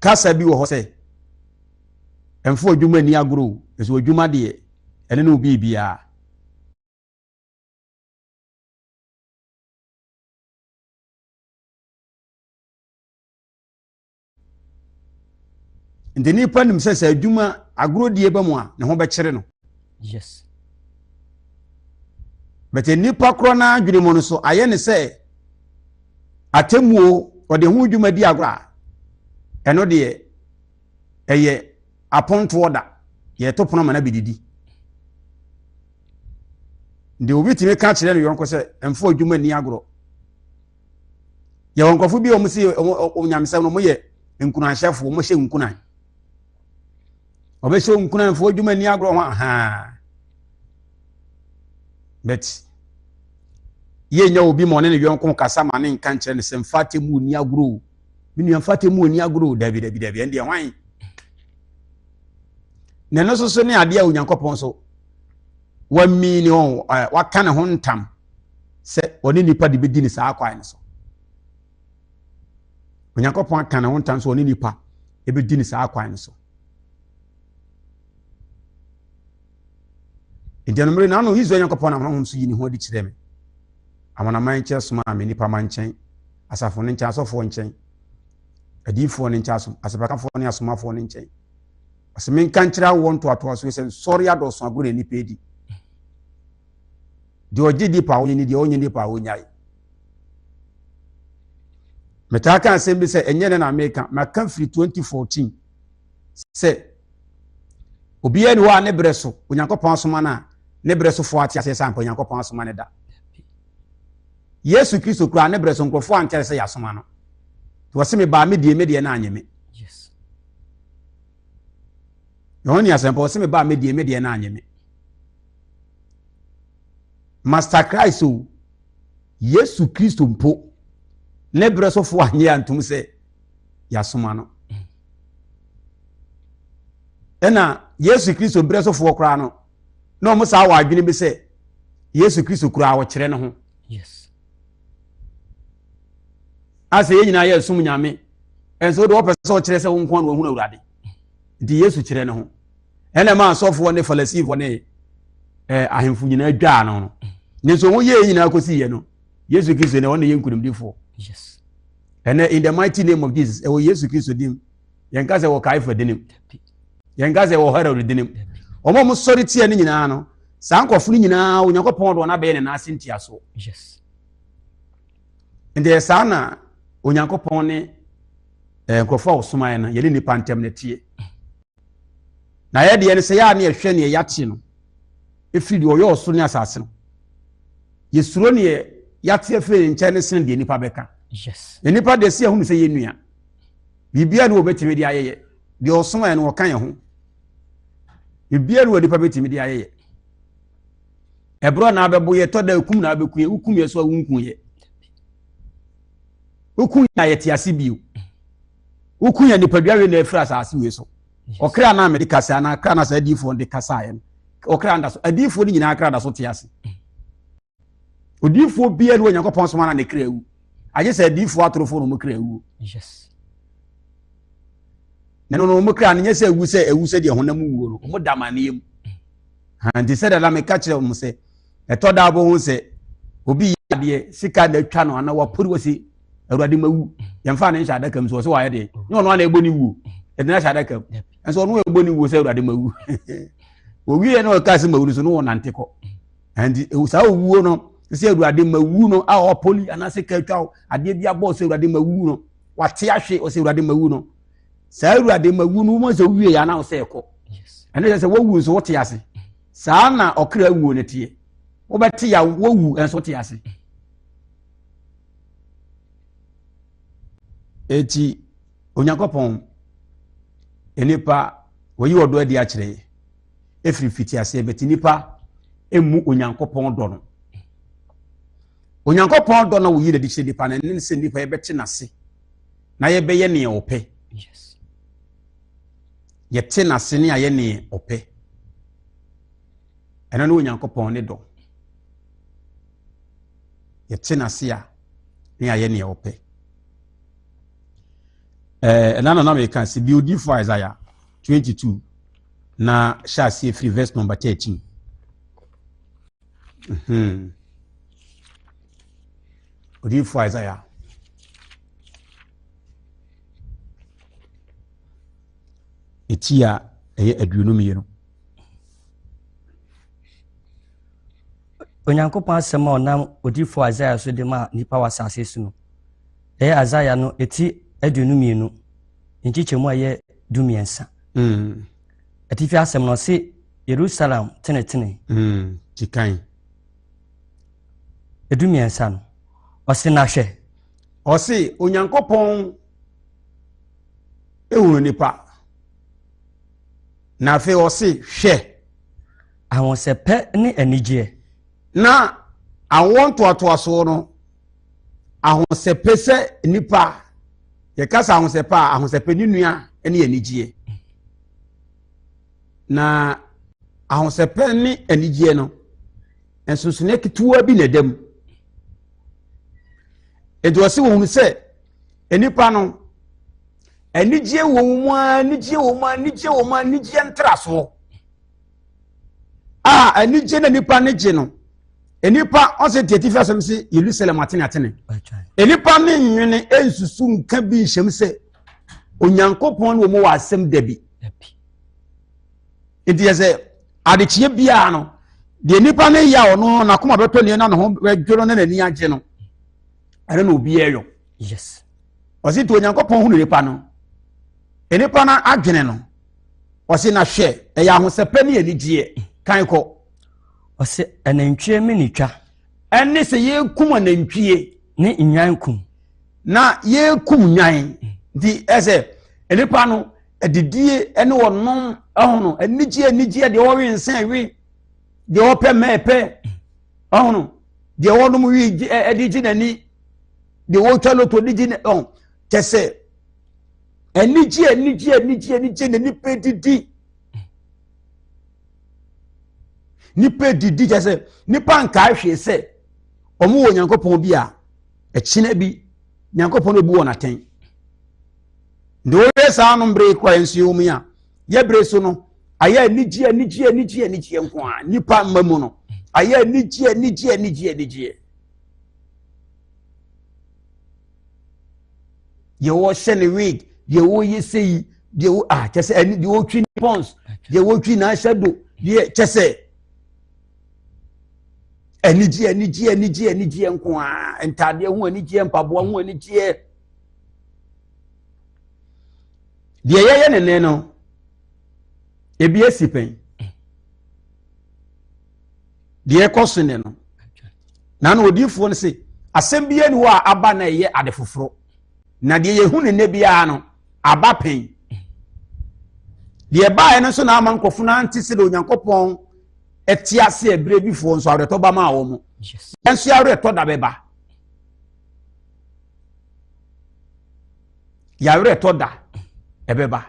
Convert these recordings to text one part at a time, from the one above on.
kasa bi wo ho se emfo adwuma ni agro eso adwuma de ene no bibia ndeni panim se adwuma agro die ba mu a ne ho be kire no yes bete nipa kro na adwene mu no so aye ne se atemuo ode ho adwuma di agro a eno de eye aponto oda ye to pono mana bididi ndi obi timi ka kire no yonko se emfo adwuma ni agro ye wonkofo bi o mu se onyamsam no mo ye nkunan hyefo mo hye nkunan obesho nkunan fo adwuma ni agro ho ha bet ye nya obi mo ne ne yonko kasa ma ne nka kire ne se mfate mu ni agro minu mfate mu ni agro dabi ende hwan neno so ne ade a onyankopon so wa million wa kan ho ntam se oni nipa de bedi ni saa kwan so onyankopon kan ho ntam so oni nipa e bedi ni saa kwan so indianomre na no hizo onyankopon na ho so yi ni ho di kire me amana man che soma me nipa man chen asafo ne ncha asofo nchen adifo ne ncha asom asapakafo ne asomafo ne nchen asemi kanchira won to so se sorry adoso agure ni pedi de oji di pa onye ni de onye ni pa onyai metaka asembi se enye ne na America maka free 2014 se obiye ni wa ne breso onyankopon asoma na ne breso fo ati ase sampo onyankopon asoma ne da Yesu Kristo kura ne breso nkrofo antere se yasoma no to wasemi ba me die na anyeme yes yoni asempo se me ba me die na anyeme Master Christ o Yesu Kristo mpo ne breso fo anye antum se yasoma no ena Yesu Kristo breso fo kura no no mo sa wa adwene bi se Yesu Kristo kura wo kire ne ho yes ase yenyina ye sum nyame enso de opese o kire se wo nko na wo hu awurade di Yesu kire ne ho ene ma asofo ne falasifo ne ahemfu nyina dwa no ne so wo ye nyina akosi ye no Yesu Kristo ne wona ye nkunimdifo yes ene in the mighty name of Jesus wo Yesu Kristo dim yenka se wo kaifa dinim yenka se wo hara dinim omo mo sori tie ne nyina no sa nkofo ne nyina Onyankopon do na be ne na asentia so yes inde sa na Onyankopon ne nkofo osoma na ye ni nipa ntem ne tie na ye de ne se ya na ye hwe ne yate no efidi oyo oso ne asase no yesuro ne yate afiri nche ne sen de nipa beka yes nipa de se hu se ye nua bibia ne obetimi de ayeye de osoma ne wokan ye ho bibia ne nipa betimi de ayeye ebro na abebo ye to da kum na abeku ye ukum ye so awunkum ye ukun ya yete ase bio ukun ya nipadua we na afira asase we so okra na America sa na akra na sa adifo de kasa ye okra nda so adifo ni nyina akra da so te ase odifo bia ne Onyankopon so na ne kra ewu aje sa adifo atorofo no mo kra ewu yes no mo kra ne nyese ewu se de honam wuo no mo damaneyem ha ndi se da la me ka kire mo se etoda abo hu se obi yade sika na twa no ana wapori wasi awurade mawu yemfa ne nhyada kam so wa ye de no no na egboni wu edina hyada kam enso no egboni wu se awurade mawu wo wiye no ka se mawu so no nante ko andi sa wu no se awurade mawu no a opoli ana se ka twa ade bia bo se awurade mawu no wate ahwe o se awurade mawu no sa awurade mawu no mo se wiye ya na o se ko ene se wo wu so wote ase sa na okra wu ne tie wo beti ya wo wu enso te ase eti Onyankopon enipa woyi odo adi a kire efiri fiti ase beti nipa emu Onyankopon do no Onyankopon do no woyi de kire nipa na ne se nipa ebeti nase na ye beye ne ope yes ye te nase ne aye ne ope eno ne Onyankopon ne do ye te nase a ne aye ne ope na me kan se bi odi for Isaiah 22 na sha see free verse number 13. Odi for Isaiah etia aduonu miyero Onyankopɔn asɛm a ɔnam odifo Isaiah so de ma nipa wasase so no Isaiah no eti aduonu miyenu nchichemu aye dumiensa atifi asɛm no se Jerusalem tenetene tikan edumiensa no ɔse na hwɛ ɔse Onyankopɔn ehunu nipa na fe ɔse hwɛ ahosɛpɛ ne anigye na awonto atoaso no ahosɛpɛ sɛ nipa ye kasa ahosɛpɛ ni nua ne anigye na ahosɛpɛ ne anigye no ensosune ketewa bi na dam edo ɔse wo hunu sɛ enipa no anigye wo mu anigye ntraso anigye na nipa ne gye no enipa ɔse tietifi asɛm se Jerusalem atene enipa ne nwene ensusu nka bi hyɛm sɛ Onyankopɔn wo mu wɔ asɛm dabi enti yɛ adekye bia no de nipa ne ya ɔno na koma bɛtɔ ne na no ho bɛdworo na nani agye no ɛne na obi ɛyɔ yes ɔse to Onyankopɔn hunu nipa no enipa na adwene no ɔse na hwɛ ɛyɛ ahosɛpɛ ne anigye kan kɔ ɔse anantwie menitwa ɛne sɛ yɛkum anantwie ne nwan kum na yɛkum nwan di ɛsɛ enipa no adidie ɛne wɔnom ahono anigye de wɔwe nsan wi de wɔpɛ mɛpɛ ahono de wɔnom wi ɛdigye nani de wɔtwa loto digye ne kyɛsɛ anigye ne nipa didi kyɛsɛ nipa nka ahwe sɛ ɔmo wɔ Nyankopɔn bi a ɛkyena bi Nyankopɔn obu wɔ naten de wɔyɛ saa no mbre kwa nsuo mu a yɛbre so no ayɛ anigye nko a nipa mamu no ayɛ anigye yɛwɔ hyɛ ne wig yɛwɔ yɛsɛ yi yɛwɔ kyɛsɛ ani de wɔtwi pons yɛwɔ twi na shadow deɛ kyɛsɛ anigye nko a ntade ho anigye mpaboa ho anigye deɛ yɛyɛ ne no ebi esipen deɛ kɔso ne no na odifo no se asɛm bi ani hɔ a aba na ɛyɛ ade foforo na deɛ yehu ne bia no aba pen deɛ bae no so na ama nkɔfo na ante se de Onyankopɔn ɛte ase ebre bifo nso awretɔ ba ma wo mu enso awretɔ da beba ya awretɔ da ebeba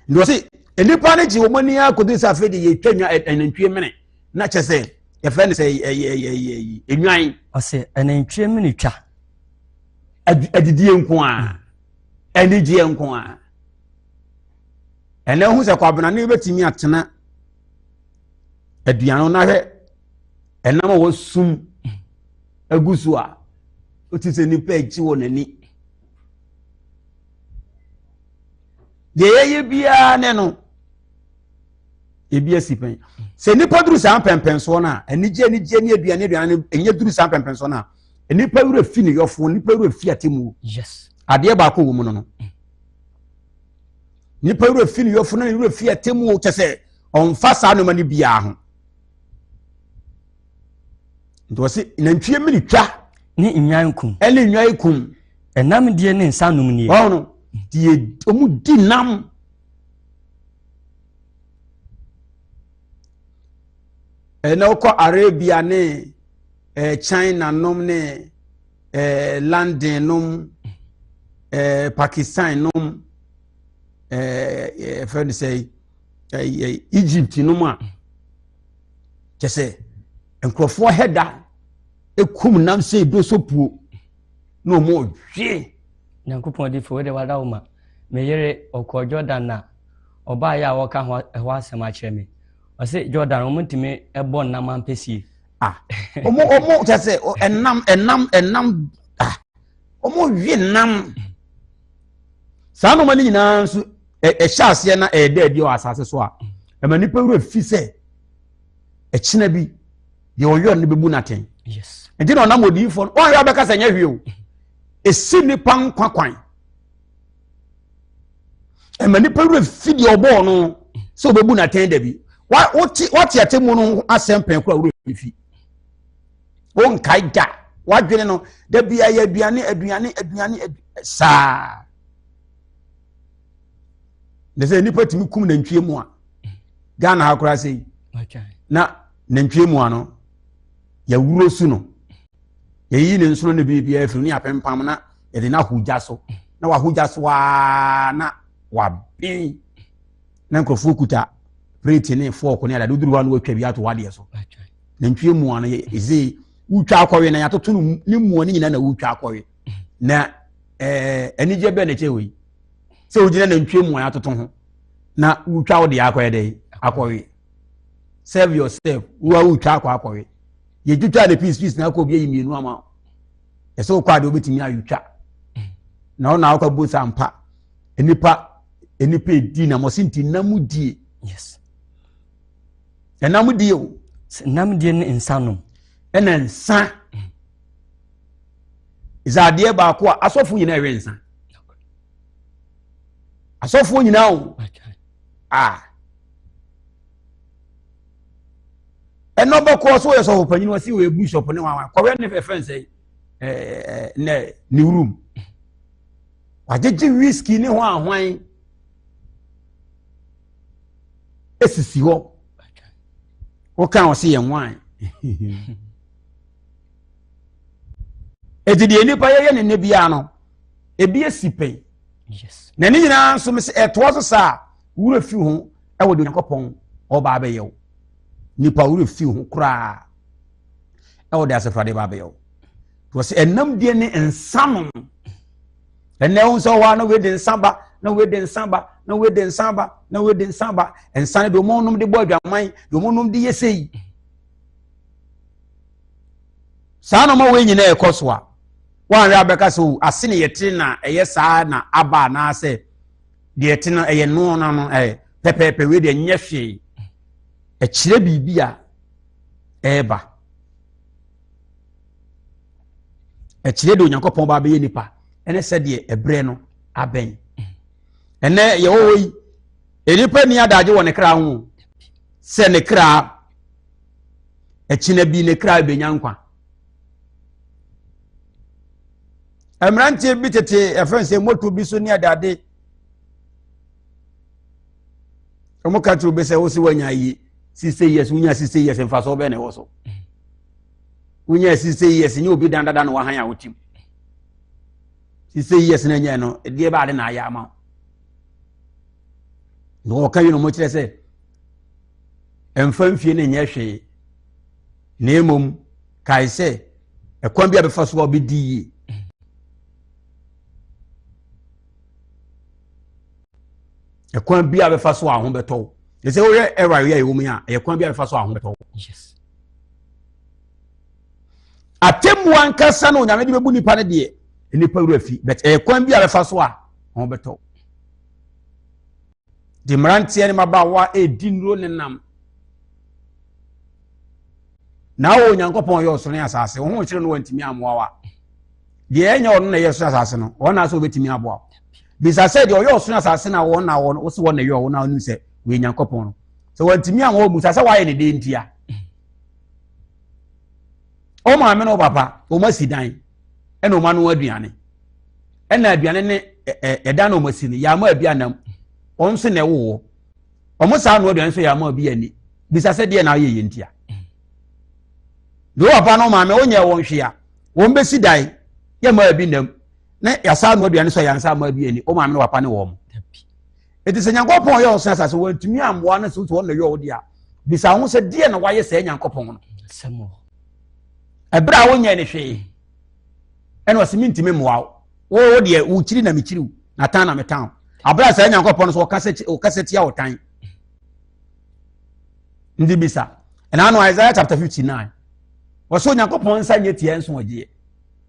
ndo se enipa ne ji wo mani akodi sa fe de yetwa anantwie mene na kyese ye fe ne se enwan ɔse anantwie mene twa adidie nko a anigye nko a ene hu se kwabena ne betimi atena aduano na hwe enam wo sum agusu a otise nipa echi wo nani de yeye bia ne no ebia sipen se nipa duru san pempenso na anigye ne aduane enye duru san pempenso na nipa wura fi ne yofo nipa wura fi atemu yes ade ba ko wo mu no nipa wura fi ne yofo na wura fi atemu kyese onfa sa no mani bia ho ndo se nantwie mini twa ne nwan kum ele nwan kum enam die ne nsa num nie no die omu di nam ena ko Arabia ne China nom ne London nom Pakistan nom friend say Egypt nom a kyese nkrofo heda ekum nam se do sopuo no mo hwe Nyankopɔn di for de wada uma me yere okɔ Jordan na oba ya wɔka ho ɛhɔ asɛm akyerɛ me ɔse Jordan wo ntimi ɛbɔ nam ampesie omo tese enam omo hwe nam saa no mani nyina nso ɛhyɛ ase na ɛda adi o asase so a ɛma nipa wura fi sɛ ɛkyena bi de ɔyɔ ne bebu naten yes nti na ɔnam odiyifo no ɔyɔ bɛka sɛ nyɛ hwe o esi nipa nkwa ɛma nipa wura fi de ɔbɔ no sɛ obebu naten da bi wɔte atemu no asɛm pɛn kora wura fi wɔn kai da wadwene no da bia yɛ aduane saa Nese nipa timi kum nantwie mu a Ghana ha kora sei na nantwie mu ano ya wuro su no yeyi ne nsono ne bibia afiri ne apempam na yede na hugya so na wahugya so na wabin na nkrofo kuta plate ne fork ne ada duduru wa no watwa bi ato wade so nantwie mu ano eze wutwa akɔwe na yatoto ne mu ani nyina na wutwa akɔwe na anije be na chewe sɛ ogina na ntwe mu atoto ho na wutwa wo de akɔye de akɔwe serve yourself wo wutwa akɔwe ye twitwa de piece na akɔ bi yimienu ama ɛsɛ wo kwa de obetimi ayutwa na ona akɔ bo sampa enipa edi na mo sinti namudie yes namudie o namudie ne insanom ɛna nsa izadie ba ko asɔfo nyina ɛwe nsa asɔfo nyina o ɛno bɛkɔ so yɛ sɔfo panyin wasi wɔ bishop ne wawa kɔwɛ ne fɛfɛn sɛ ne room wagye whiskey ne ho ahwan esisi hɔ woka o se yɛ nwan edidi nipa yɛ ne bia no ebi esipe yes na ni nyina nso me ɛtoɔ so saa wura fi ho ɛwɔ de Nyankopɔn ɔba abɛyɛw nipa wura fi ho kura ɛwɔ de asefrade ba abɛyɛw to se enam die ne nsanom ɛnɛ wo nso wa na we de nsamba na we de nsamba na we de nsamba na we de nsamba ensane do mo nom de bɔ adwaman do mo nom de yesei saa no ma we nyina ɛkɔ a wan ya beka so ase ne yete na ɛyɛ saa na aba na sɛ de yete na ɛyɛ no na no pepepe we de nyɛ hwe ɛkyerɛ bibi a ɛba ɛkyerɛ de Onyankopɔn ba bɛyɛ nipa ɛne sɛ de ɛbrɛ no abɛn ɛnɛ yɛ wo yi enipa ni adagye wɔ ne kra ho sɛ ne kra ɛkyina bi ne kra benya nkwa Emrantie bi tete efense moto bi so ni adade omo ka tru be se wo si wanya yi 6 years unya 6 years mfa so be na wo so unya 6 years ni obi dandada no wa han ya wotim 6 years na nya no de ba de na ya ma no ka yi no mo kire se emfa mfie ne nya hwe na emom kai se ekwan bi abefa so obi di ekwan bi abefa so ahon beto ye se wo ye era ye wo mu a ekwan bi abefa so ahon beto yes atemu ankasa no nyame de bebu nipa ne de nipa wura fi but ekwan bi abefa so a ahon beto di mrantie ne mabawa edi nro ne nam na wo Nyankopɔn yɛ ɔsoro ne asase wo ho kyerɛ no wantimi amoawa de enya ɔno na yɛ so asase no ɔna so obetimi aboa bisa sɛ de ɔyɛ ɔsoro asase na wɔn na wɔn wo se wɔn na yɛ wɔn na ɔnu sɛ we Nyankopɔn no so wantimi amoa mu sɛ wayɛ ne de ntia o ma me no papa o ma sidan ɛna o ma no aduane ɛna aduane ne ɛda na o ma si ne ya ma aduanam on so na ɛwo ɔmo saa no aduane so ya ma bi ani bisa sɛ de na ayɛ yɛ ntia do papa no ma me onye won hwe a won be si dai ye ma bi nam na yasa no aduane so yansa ma bi ani o ma me no papa ne wo mo eti se Nyankopɔn ye osan asase wantumi amboa na so to na ye odi a bisa ho se de na waye se Nyankopɔn no semo ebra wonye ne hwe ene osimenti me moa wo de wo kiri na me kiri na tan na me tan abra sa Nyankopon so o kaseti ya otan ndi bisa ena no Isaiah chapter 59 waso Nyankopon nsa nye tie nso ogie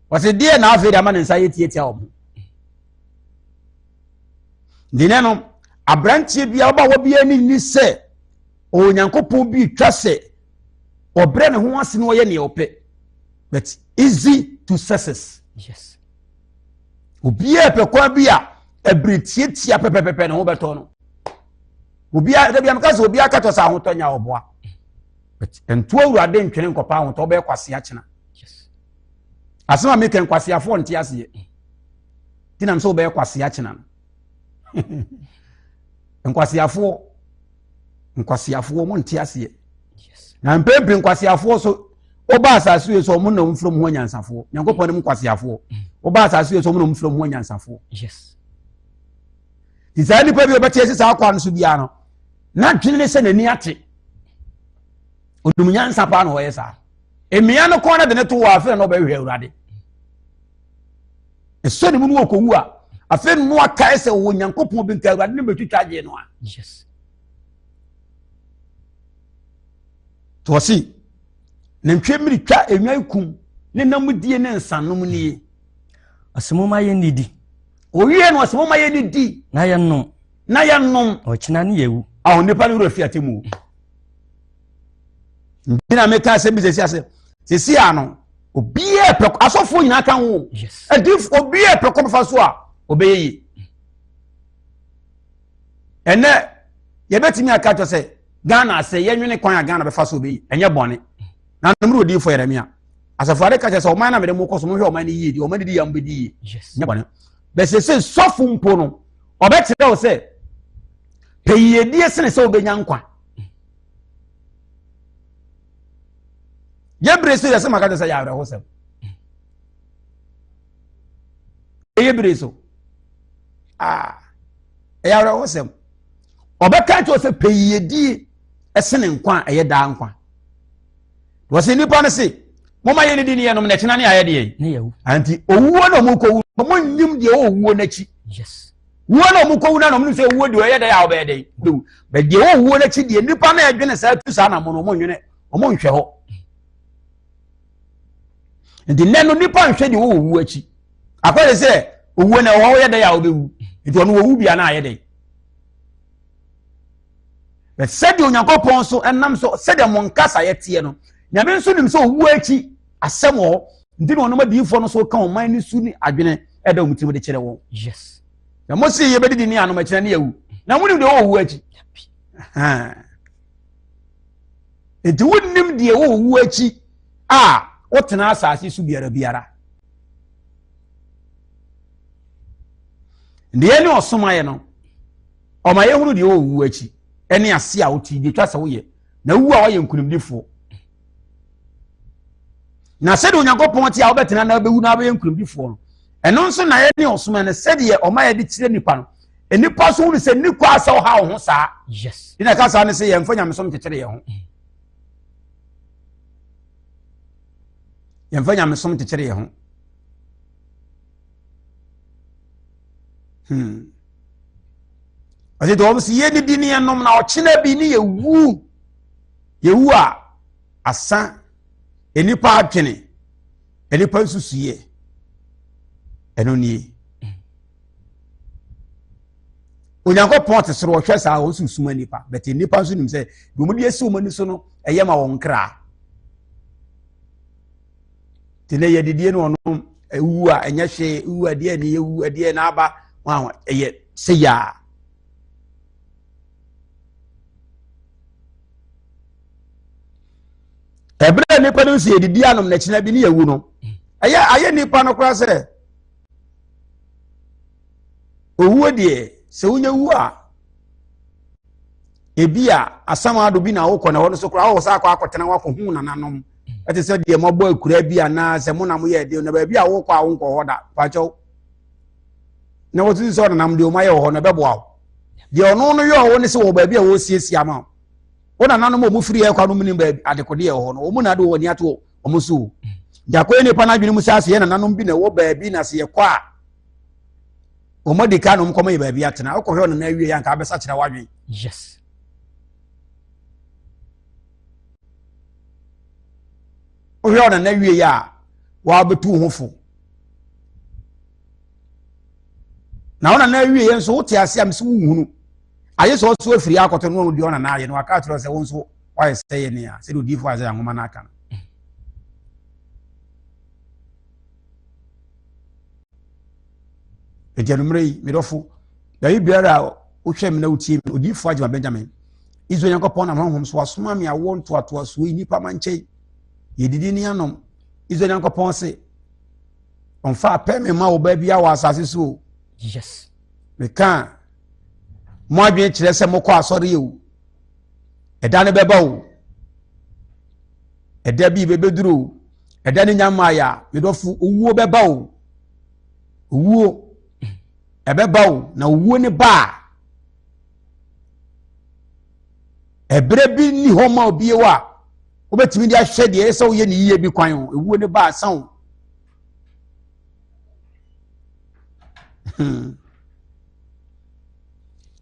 wase die na afi da ma nsa ye tie omo ndine no abrantie bia oba wo bia ni se o Nyankopon bi twa se obre ne ho ase no ye ne ope but easy to success. Yes. Obia pe kwa bia ebretie pepepepe ne ho beto no obia da bia meka obia ka to sa ho tonya oboa but ento awurade ntwene nkopa ho to be kwase a chena. Yes. Asema me ken kwase afo nte ase tinam so be kwase a chena nkwase afo mo nte ase. Yes. Na mpempe nkwase afo so oba asase so mo na mfrom ho nyansafo Nyankopon ne nkwase afo oba asase so mo na mfrom ho nyansafo. Yes. Tisani pa bi obati ese sa akwa no so bia no na twene se nani ate odum nyansa pa no hoye sa emia no ko na de ne to wa afa no ba hwe awurade eso ni mu no okowu a afa no aka ese wo Nyankopon bi nka awurade ne betwitwa je no a. Yes. To si ne ntwemiri twa enwa kum ne namudie ne nsanom nie asemoma ye nidi owie no asemoma ye nidi na ye nnom ochina ne yewu aho nipa no rofiate mu ndina meka se bi se sesi ano obie preko asofo nyina kan wo. Yes. Adif obie preko fa so a obeyi ene ye betimi aka to se Ghana se yenwene kwan a Ghana be fa so obeyi enye bone na numru odi fo Yeremia asafare ka se o man na me dem ko so mo hwe o man yi di o man di yam be di. Yes. Enye bone be se sofu mpo no obetere o se peyedie sene se obenya nkwa Yebreso yase makata sa yawre hosem Yebreso yawre hosem obeka to se peyedie esene nkwa da nkwa wose nipa ne se moma ye ne di ne yenom na chena ne ayede ne yewu anti owuo no mu ko mo nyim de owuo na chi. Yes. Wo na mu ko na no mu se owuo de oyede ya obede be de owuo na chi de nipa na edwene sa tu sa na mo no mo nwene o mo nhwe ho ndi neno nipa nhwe de owuo achi akwere se owuo na wo oyede ya obewu ndi ono owu bia na ayede be se de Onyankopon so enam so se de mo nkasa yetie no nyame nso nim so owuo achi asem ho ndi no no madifo no so ka o man ni su ni adwene eda omutim de kire wo. Yes. Na mo se ye bedidi ni anoma kire na yewu na mo nim de owuo achi enti wonnim de owuo achi wotena asase su biara ndiye ni osomaye no omaye hunu de owuo achi ene ase a woti de twa se wo ye na wu a wo ye nkunimdifo na se de Onyankopon ti a obetena na bewu na abe nkunimdifo no eno nso na ye ni osoma ne se de omaye de kire nipa no enipa so hu se ni kwa asa wo ha wo ho saa. Yes. Ina ka sa ne se ye mfa nyamesom kekere ye ho ye mfa nyamesom kekere ye ho Ase do obisi ye ni di ni enom na ochina bi ni yewu a asa enipa atwene enipa susuye eno ni Onyankopon te soro hwe sa wo susuma nipa but nipa so nim se do mu de esi o mani so no eye ma won kra tene ye didie no ono ewu a enye hwe ewu ade ani ewu ade na aba wa eye se ya ebre nipa no se didie anom na kina bi ne yewu no aye nipa no kra se owu de se unya wu a ebia asama ado bi na wokọ na wono so kra wo sa akotena wakohu na nanom ete se de mabo akura bia na se mo na mo ye de na ba bia wokọ a wonko hoda pacho na wotu so na nam de o maye ho na bebo awo de ono no yo wo ne se wo ba bia wo siesi ama wo na nanom o mu firi e kwa no mu ni ba adekode ye ho no o mu na do woni ato o mu so Jako ni pana bi mu sase ye nananom bi na wo baabi na se ye kwa omodi ka no mkomo ye baabi atena okohwe no na awie ya nka abesa kira wadwen. Yes. Ohwe no na awie ya wa betu hofo. Na ona na awie ye nso wote ase am se wuhunu. Aye so so afiri akoto no di ona na aye no aka tro se won so wa se ye ne ya se do di fo aza ngoma na aka no. Ejanumrei medofo da ibiara o hwem na utie odifo agema Benjamin izo Nyankopon na honhom so asoma me awo ntoato so nipa manche yedidi ni anom izo Nyankopon se onfa pe me ma oba bia wa asase so. Yes. Me kan mo adwen kire se mokọ asori o eda ne beba o eda bi bebeduru eda ne nyama ya medofo owuo beba o owuo ebebawo na owuo ne ba ebre bi ni ho ma obi wa obetimi dia hwe de ese wo ye ni yiye bi kwan owuo ne ba san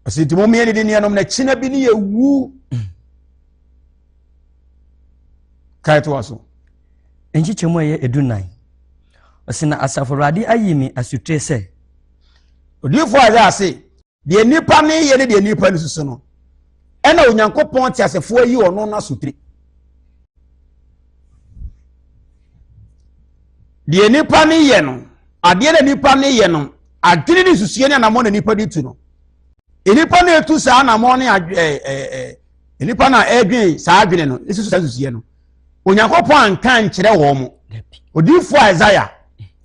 asitimo me ni anom na china bi ni ewu kaito waso enchi chemo ye edunan osina asaforade ayimi asutre se odifo ase de nipa ne ye ne de nipa ne susu no ena Onyankopon ti asefo yi ono na sutire de nipa ne ye no ade ne nipa ne ye no adwene ne susu ne na mo na nipa di tu no nipa na etu sa na mo ne nipa na edwen sa adwene no susu sa susu ye no Onyankopon anka nkire wo mo odifo Isaiah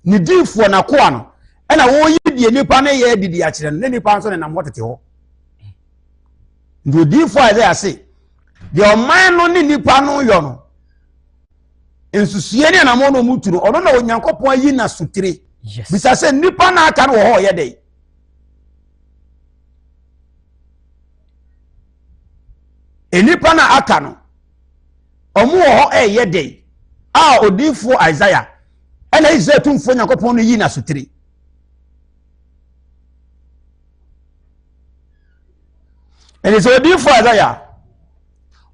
ni difo na koa no ena wo yi die nipa ne ye didi a kire no ne nipa nso ne nam wotete ho ndo difo Isaiah se de oman no ne nipa no yo no ensusuye ne na mo no mutu no ono na Onyankopon yi na sutire. Yes. Bisa se nipa na aka no ho ye dey nipa na aka no omo ho ye dey a odifo Isaiah ena Isaiah tumfo Onyankopon no yi na sutire. And it's a different Isaiah.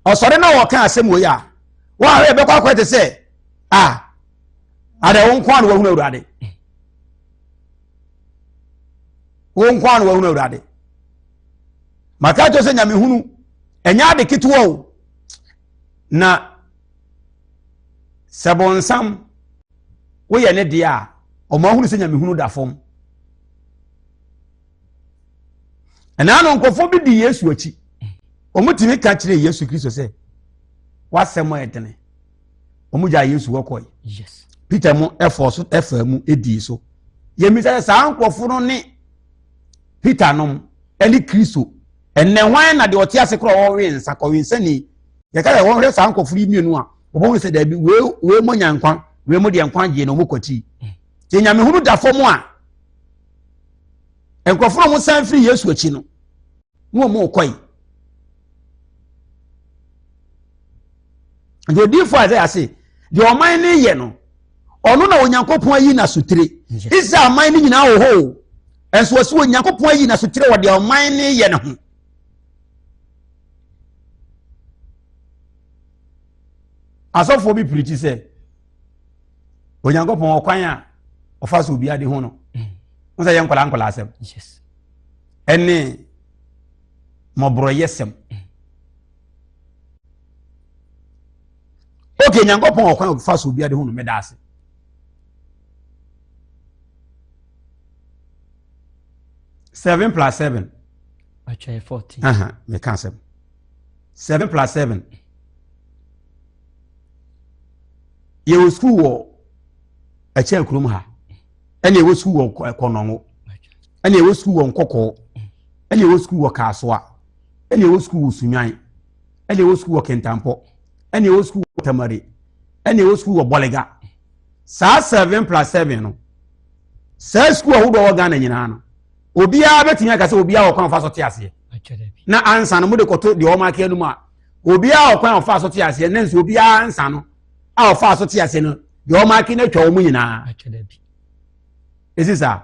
Or sorry, no one can say, Moya. Why, I be quite to say, I don't want one know that. Won't one know that. Makato send me who, and ya the kit woe. Na Sabon Sam, we are net dear, or more who send me who that form. And I don't go for the years which Omutimi catch the Yesu Christ say, what some way at any Omuja used to walk away. Yes. Peter mo efforts FM ediso. Ye mi say sa anko funu ni Peter nom eli Kristo. Enne wan na de otia se kro wo wen sa ko wen sani. Ye ka wo hwe sa anko furu mienu a. Obo we say da bi we mo nyankwan, we mo de nkwan je no mo kwati. Ye nyame hunu da fo mo a. Enkofo mo san firi Yesu achi no. Mo koi. The difference I say, the Almighty ye no. Ono na Onyankopon yi na sutire. Is a mighty nyina ho. And so Onyankopon yi na sutire what the Almighty ye no. Asofo bi preach say Onyankopon okwan a ofa so obi ade ho no. Nsa ye nkola asem. Yes. Ene mobro yesem. Okay, Nyankopon okwan ofa so obi ade ho no medase. Seven plus 7. Actually 14. Me can 7. 7 plus 7. You school wo a chair krum ha. And you school wo konongo. And you school wo nkoko. And you school wo kaswa. And you school wo sunyan. And you school wo kentampo. And you school wo tamari. And you school wo bolega. Sa 7 plus 7 no. Sa school wo do Ghana nyina no. Obia betimi aka se obia wo kwan fa so te ase. Na ansa no mo de koto de o ma ka enu ma. Obia wo kwan fa so te ase na nso obia ansa no. A fa so te ase no de o ma ki na twa o mu nyina esisa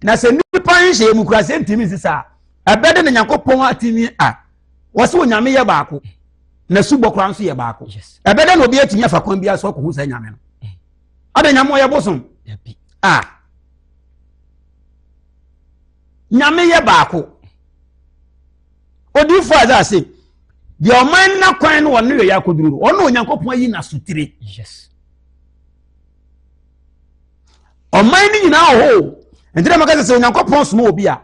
na se nipa nhye mu kura se ntimi sisa ebede na Nyankopon atimi wo se onyame ye baako na subo kura nso ye baako ebede na obi atimi afa kwan bia so ko hu sa nyame no ade nyame ye bosom nyame ye baako odifo azase de o man na kwan no wonu ye yakoduru ono Nyankopon yi na sutire ọman ni nyina ho ndire maka se Onyankopon somo obi a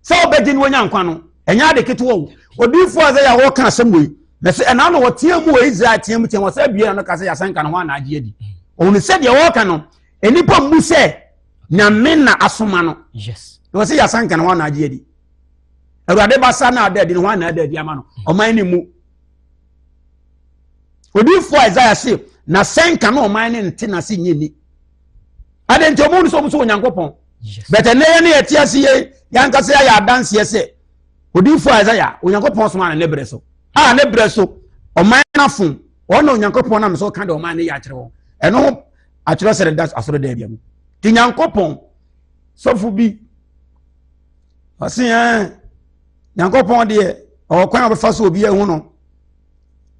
se obedi ni Onyankwa no enya de ketewo odifo aza ya wo kan asem na se ena no wotie mu Israel tie mu tie wo se bia no ka se yasanka no ho na age adi onu se de wo kan no enipa mu se na menna asoma no wo se yasanka no ho na age adi Awurade basa na ade no ho na ade ama no ọman ni mu odifo Isaiah se na senka no ọman ni nte na se nyeni ade ntomo no so Onyankopon bete ne ne etiase ye yankase ya dance ye se odifo Isaiah Onyankopon so ma ne bre so ne bre so o man na fun ona Onyankopon na me so ka de o man ne ya kire wo eno a kire se das asoro da bia mu ti Nyankopon sofu bi asi Nyankopon de o kwan obefa so obi ehu no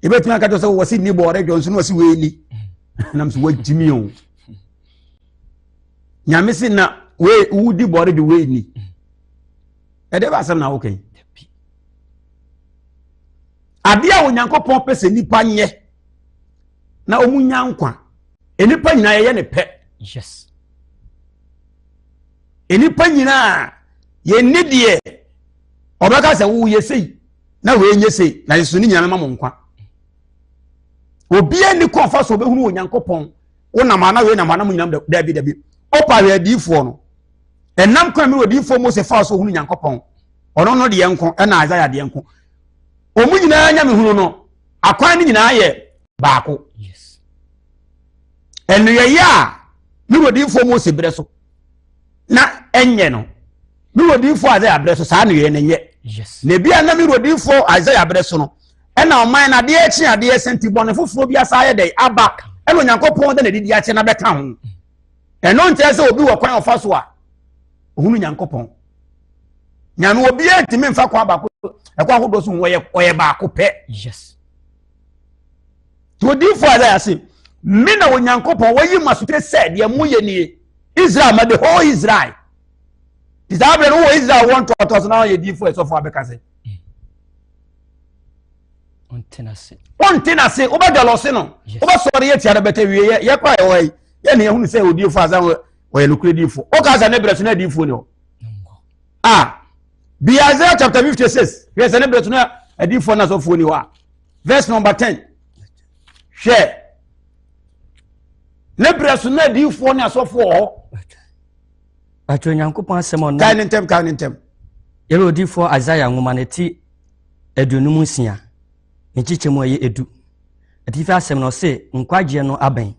ebetu aka to so wasi ni bo re jonso no wasi we ni nam so wajimi o nyame si na we wudi bore de we ni ede ba asem na okay abia Onyankopon pese nipa nye na omunya nkwa enipa nyina ye ne pe enipa nyina ye nidie obaka se wo ye sei na we nye sei na yesu ni nyame mamo nkwa obi ani ko fa so be hunu Onyankopon wona ma na we na ma na mu nyina dabi opa we adifo no enam kwa me odifo mo se fa so hunu Nyankopon ono no de yenko na Isaiah de yenko omu nyina nya me hunu no akwan ni nyina ye baako enu ye ya me odifo mo se bre so na enye no me odifo Isaiah bre so sa na ye na nye na bia na me odifo Isaiah bre so no na o man na de echi ade esenti bone foforo bia sa ye dey aba eno Nyankopon de na didi ache na beka ho eno nche se obi wo kwan ofa so a ohunu Nyankopon nyame obi antimi mfa kwa ba ko ekwa hodo so wo ye ba ko pe to di fo ada yase me na Onyankopon wayi masute se de mu ye ni Israel ma the whole Israel disabre no Israel want to na ye di fo so fo abeka se ontenase obadalo se no obasori ye tiare beta wie ye kwa ye ye ne hunu se odifo aza wo ye lukre difo o ka za ne breso na difo ni o Isaiah chapter 56 yes ne breso na difo na so fo ni wa verse number 10 share ne breso na difo ni asofo ho ato Nyankopon asem on kan ntem ye odifo Isaiah nwoma ne ti adunum nsia nchichemu aye edu atifi asem no se nkwaje no aben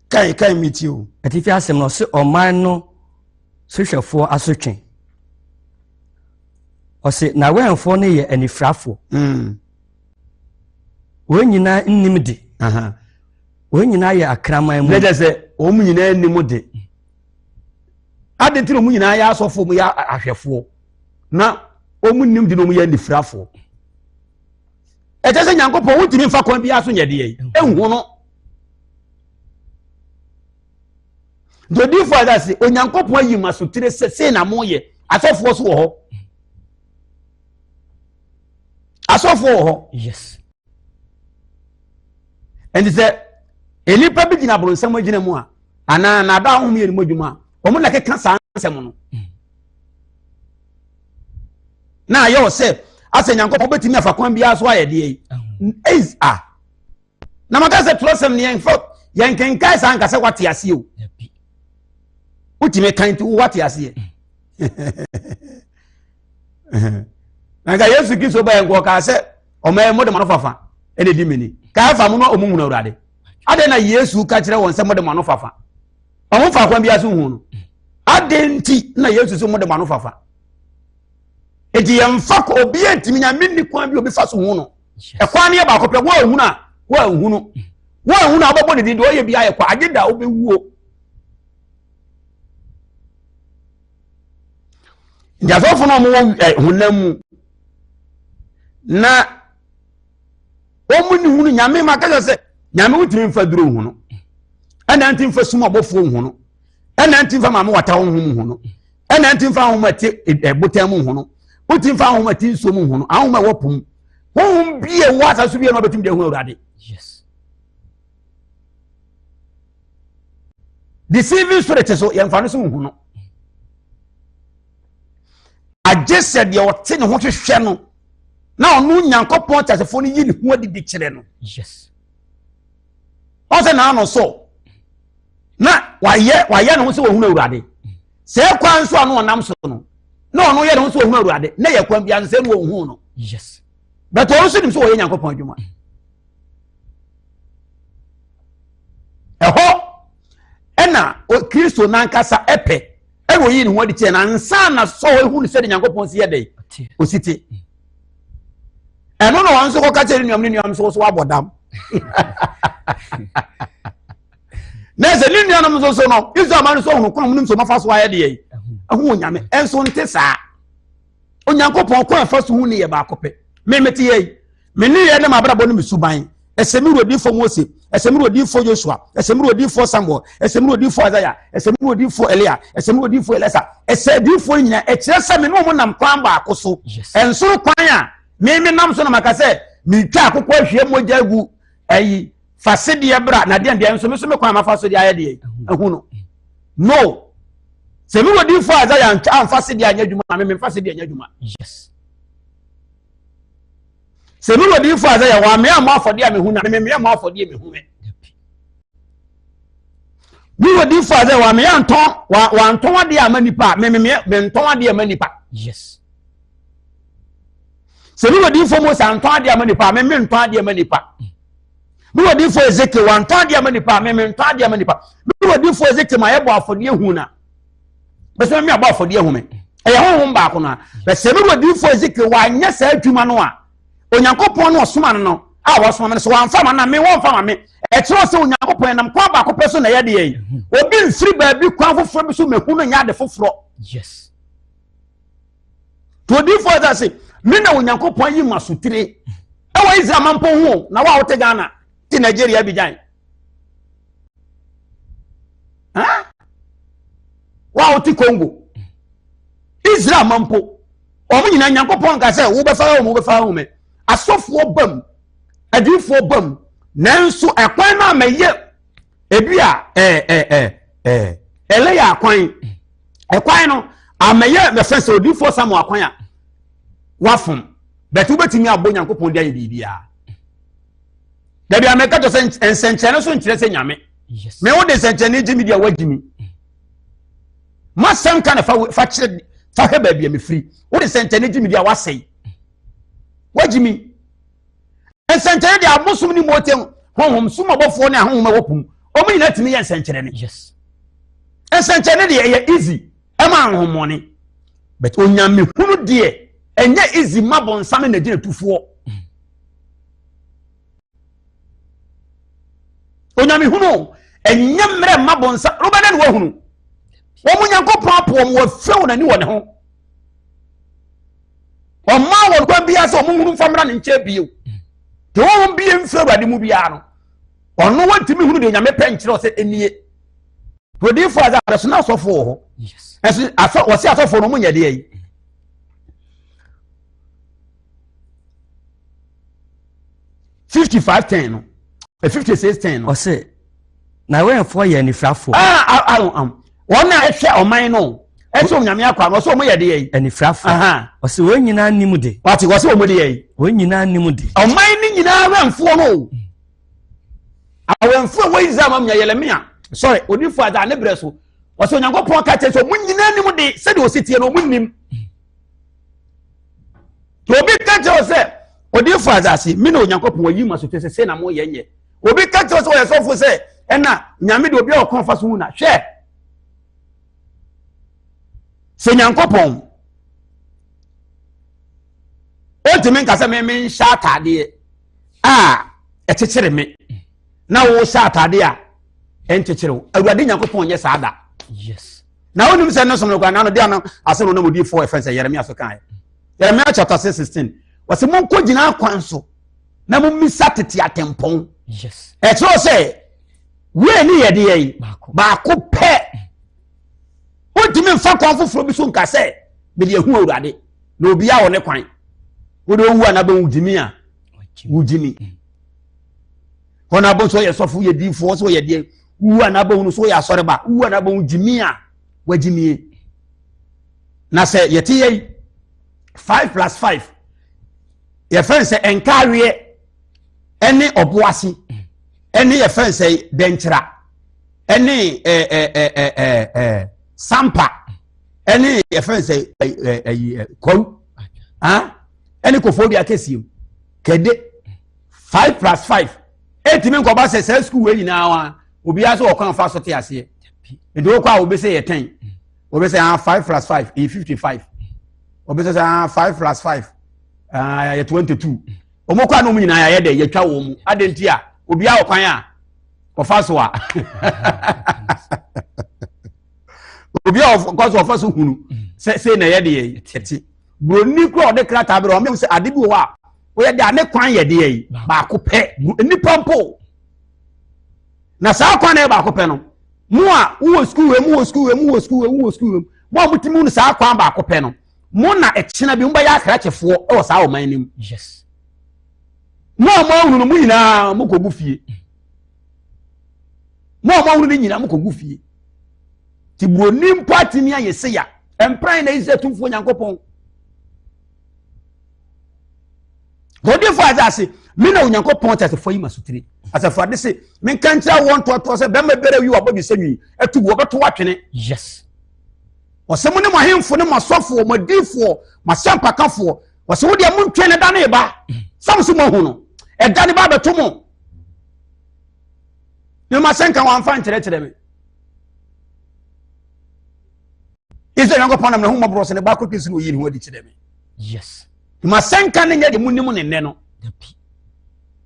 kai mitio atifi asem no se oman no sohwefo asotwe o se na wenfo ne ye anifrafo wonyina nnimde wonyina ye akraman mu leje se o mu nyina nnimde adentiro mu nyina ya asofo mu ya ahwefo na o mu nnimde no mu ya anifrafo etese Nyankopon wutimi mfa kwan bia so nyede ye ehu no dodifo adase Onyankopon ayi masotire se na moye asofo so ho asofo ho and say enipa bi gina bro nsam agina mu a ana na da ahom ye ni modwuma o mu na keka san nsam no na ye o se ase Nyankopon betimi afa kwan bia so ayede yi is na maka se trosem ne yenfo yenkenkai san ka se kwate ase o utime kan ti wate ase nanga Yesu Kristo ba yenko ka se o ma mo de manofafa ene di meni ka fa mu no omumu na urade ade na Yesu ka kire won se mo de manofafa o mo fa kwan bia so hu no ade nti na Yesu so mo de manofafa eti yemfa ko obi antimi nya menni kwan bi obi fa so hu no e kwan ne ba ko pe wo hu na wa hunu ababo de do ye bia ye kwa ageda obewuo njafofo no mo honam na omuni hunu nyame maka se nyame wutiri mfa duro hunu ana nti mfa suma obofo hunu ana nti mfa mama wata hunu ana nti mfa homati botam hunu uti mfa homati nso mu hunu ahoma wopum honhum bie wasa so bie no betim de hu awurade. Yes. Deceiving spirit so yemfa no so hu no agese de ote ne ho hwehwe no na onu nyankopon tasefo no yi ne hu adidi kire no. Yes. Ose na no so na waye no so hu awurade se kwan so anu onam so no na onu ye no so hu awurade na ye kwan bia se no hu no. Yes. But also nim so ye nyankopon adwuma eho ena Kristo nankasa epe ewo yi ne ho de che na nsa na so ehu ne se de nyankopon se ye dey ositi eno no wan so ko ka che ne nuam so abodam na se ne nuam so no iso ma so hu kwan nim so mafa so aye dey ehu onyame enso nte saa onyankopon kwan fa so hu ne ye ba akopɛ memeti ye meni ye na mabrabo no misuban esemi rodi fo Mose esemi rodi fo Joshua esemi rodi fo Samuel esemi rodi fo Isaiah esemi rodi fo Elia esemi rodi fo Elisa esedi fo nyina ekire se me no mo nam kwan ba akoso ensoro kwan a me nam so na makase mi twa akokɔ ahwie mogya gu ayi fasede ye bra na de enso me so me kwan mafa so de aye de ahu no se mi rodi fo Isaiah an fasede anya dwuma me fasede anya dwuma. Yes. Se mi wodi fo aza ya wa me am afode a me hu na me am afode me hu me mi wodi fo aza wa me anton wa anton ade amanipa me nton ade amanipa. Yes. Se mi wodi fo Mose anton ade amanipa me nton ade amanipa mi wodi fo Ezekiel wa anton ade amanipa me nton ade amanipa mi wodi fo Ezekiel ma ye bo afode hu na be se me abo afode hu me e ye honhom ba ko na be se mi wodi fo Ezekiel wa anya sa adwuma no a onyankopon no osoma no a wasoma me so wanfa ma na me wonfa ma me e kiro se onyankopon nam kwa ba kopɛ so na ye de yi obi mfiri ba bi kwa foforo bi so mehu no nya de foforo. Yes. To di for that say me na onyankopon yi masutire e wa Israel mampo hu na wa wote Ghana ti Nigeria bi jan wa wote Congo Israel mampo o mu nyina nyankopon ka se wo be fa wo me asofo bam adifo bam nanso ekwan na meye ebia ele ya ekwan no ameye me fese odifo Samuel akwan a wafom betu betimi abo nyankopon dia bibia da bia me ka to ensenchene so nkyere se nyame. Yes. Me wo de ensenchene jimi dia wagimi masam kana fa kire fa heba bia me free wo de ensenchene jimi dia wasei wajimi ensenchene dia abosum ni motem honhom suma bofo ne honhom wopum o mu nyina timi ye ensenchene ne. Yes. Ensenchene dia ye easy ema honhomone but onyame hunu die enye easy mabon same na gina tufuo onyame hunu enye mre mabon sa robana ne wahunu wo mu nyankopon apo mo afew na ni wo ne ho o ma wo kwa bia so mo hunu famra ne nche bio to wo bia mfew bade mu bia no ono wantimi hunu de nyame pe nkyere o se enie to for that so na so for ho. Yes. Esu aso wo se aso for no mu nyede yi 55:10 no 56:10 no O se na we enfo ye anifrafo. Wona ehwe oman no ehwe onyame akwa no so mo ye de yi Anifrafo. O se we nyina nim de. wati wo se o mo de yi We nyina nim de. oman ni nyina wenfo no awenfo wo Israel am nya Yeremia sorry odifo ada ne breso wo se onyankopon ka che so mo nyina nim de se de o sitie no mo nim to obi ka che o se odifo ada si me na onyankopon yi maso tese se na mo ye nye obi ka che o se o ye sofo se ena nyame de obi o kon fa so hu na hwe se nyankopon o timi nka se me nhyata de ɛkyekyere me na wo sha atade a ɛnkyekyerew awurade Nyankopɔn nyɛ saa da yes na wonim sɛ no som no kwa na no de ana ase no mudi 4 efense Yeremia so kan Yeremia chapter 6:16 wase monko gyina kwan so na momisa tete atempɔn yes ɛkyerɛ sɛ we ni yɛde yɛ baako pɛ wotimi mfa kwan foforo bi so nka sɛ me de ehu awurade na obi a wo ne kwan wo de owu ana ba wugimi a wugimi hona bo so yɛ sɔfo yɛ difo so yɛ de wu ana ba hu so yɛ asɔre ba wu ana ba wugimi a wagimi na sɛ yɛte yɛ 5+5 yɛ fɛn sɛ enkareɛ ɛne ɔboase ɛne yɛ fɛn sɛ denkyra ɛne sampa ɛne yɛ fɛn sɛ kwaw ɛne kofobia kɛsiem kɛde 5+5 etimi nkɔba sɛ sɛ school we nyinaa wa obi aso ɔkwan fa so te aseɛ ede wo kwa obi sɛ yɛ 10 obi sɛ 5+5 is 55 obi sɛ 5+5 yɛ 22 omo kwa no mu nyinaa yɛ de yɛtwa wo mu adenti a obi a ɔkwan a ɔfa so a obi a ɔkɔ so ɔfa so hunu sɛ na yɛ de yɛte broni kura ɔde krata bere ɔmo sɛ ade bi wɔ a oyɛ de ane kwan yɛ de yɛ baako pɛ nipa mpo na saa kwan na baako pɛ no mo a wo school we mo mutimi no saa kwan baako pɛ no mo na ɛkyena bi mo ba yɛ akrakyefo ɛwɔ saa ɔman nim yes mo hunu no mo nyinaa mo kogu fie mo hunu no nyinaa mo kogu fie ti broni mpo atimi ayɛ se ya empran na Israel tumfo Nyankopɔn godifo azase me na Onyankopɔn tasefo yi masutire asafo ade se me kankyra won to se be ma bere wi obobi sanwi atu wo beto watwene yes osemo ne mahemfo ne masofo madifo masampakafo ose wo de mo ntwene da na eba samso mo hu no eda ne ba beto mo ne masenka wan fa nkyerɛ me Israel Nyankopɔn na me hu mo bro se ne ba ko kisi no yi ne ho adi kyerɛ me yes masenka ne nya de munim ne nne no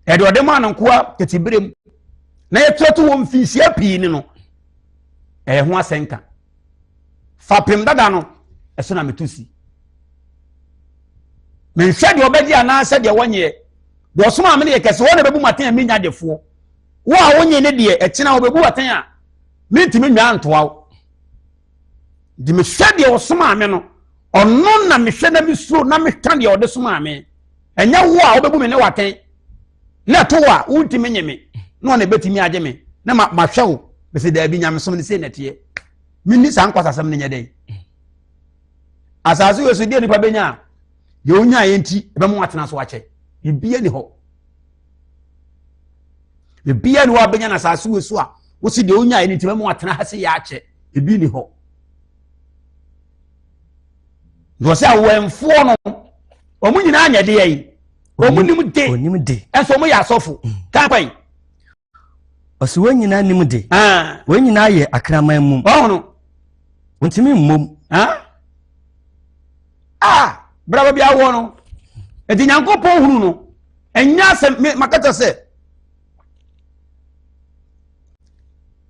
e de odema no nkoa ketibirem na yetuatu wo mfisia pii ni no e ho asenka fapem dada no eso na metusi men hwɛ de obedi ana sɛ de wonye de osoma me ne yekese wo na bebu maten mi nya defo wo a wonye ne de e kyena wo bebu maten a mentimi nwa ntoa di me hwɛ de osoma me no ono na me hwɛ na me suro na me kan de ode soma me enya wo a obebu me ne waten na to wa untimi nyeme na na betimi age me na ma hwɛ wo be se da bi nyame som ne se netie minni san kwasasam ne nyede asazu yesu die nipa benya ye onya yenti ebe mo atena so ache bibia ni ho bibia ni wa benya na asazu yesu a wo si de onya yenti ebe mo atena ha se ya ache ebi ni ho do se awemfo no omu nyina anyade yi omu nim de eso mo ya asofo kapai oso wo nyina nim de wo nyina ye akraman mum ohono ontimi mmom bravo bia wo no edi Nyankopɔn hunu no enya se makata se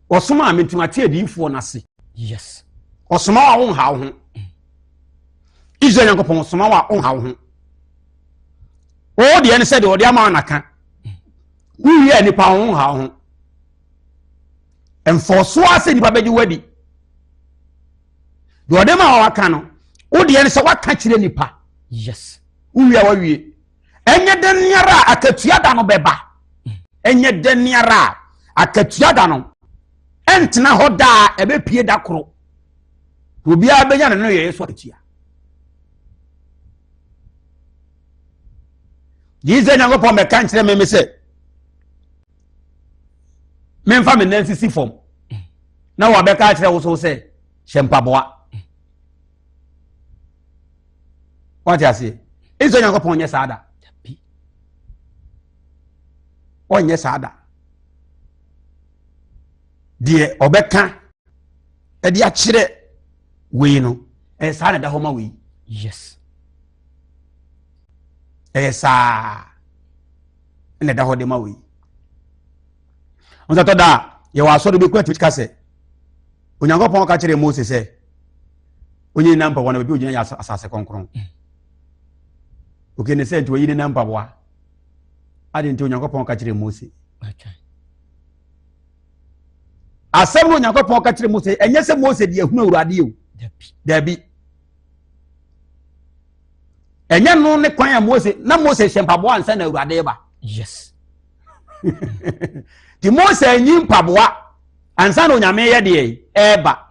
osoma ametimati adifo na se yes osoma wa won ha ho Israel Nyankopɔn osoma wa won ha ho o de ene se de o de ama naka wi ye nipa won ha ho enforso ase nipa beji wadi de o de ma wa ka no o de ene se wa ka kire nipa yes wi a wa wie enye de niara akatua da no beba enye de niara akatua da no entena ho da ebe pie da koro obi a benya no ye so akatua Jesus Nyankopɔn me kan kyerɛ me sɛ me mfa me nansi si fom na wa bɛka kyerɛ wo so sɛ hyɛmpaboa what you say Jesus Nyankopɔn nyɛ saa da ɔnyɛ saa da deɛ ɔbɛka ɛde akyerɛ wei no saa na da hɔ ma wei yes saa na da hɔ de ma wei on zato da ye wa so do be kwatu kase onyankopon ka kire Moses se onye nampa wona be ogina ya asase konkron okay ne se nti oyi ne nampa boa ade nti onyankopon ka kire Moses okay asem no onyankopon ka kire Moses enye se Moses de ehunu awurade o dabi enye no ne kwan ya Moses na Moses hyempaboa ansa na awurade ba yes di Moses enyi mpaboa ansa na onyame ye de eba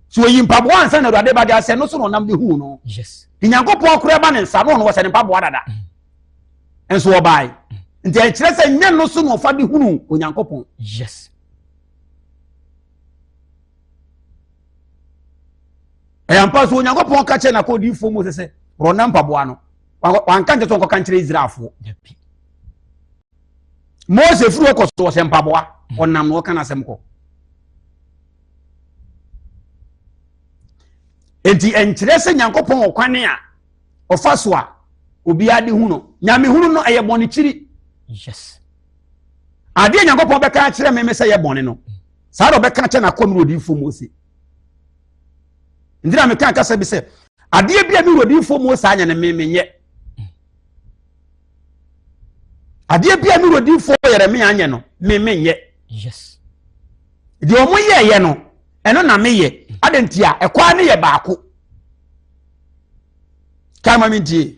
so yi mpaboa ansa na awurade ba de ase no so no nam de hu no yes di nyankopon kura ba ne nsa no no wose ne mpaboa dada enso obai nti e kire se nya no so no fa de hunu onyankopon yes ampa so onyankopon ka che na ko di fo Moses se ro na mpaboa no wan kan je so ko kan kire Israelfo Moses furu ko so se mpaboa onam no kana sem ko enti enkire se nyankopon okwane a ofa so a obi ade hu no nyame hu no eye boni chiri yes ade nyankopon be ka kire me se ye boni no sa do be ka che na ko mi odi fo Moses ndira me kan kasa bi se ade bia mi odi fo Moses anya ne menye ade bia mi odi fo Yeremia anya no menye yes di omo ye no eno na meye adentia ekwa ne ye baako kama mintie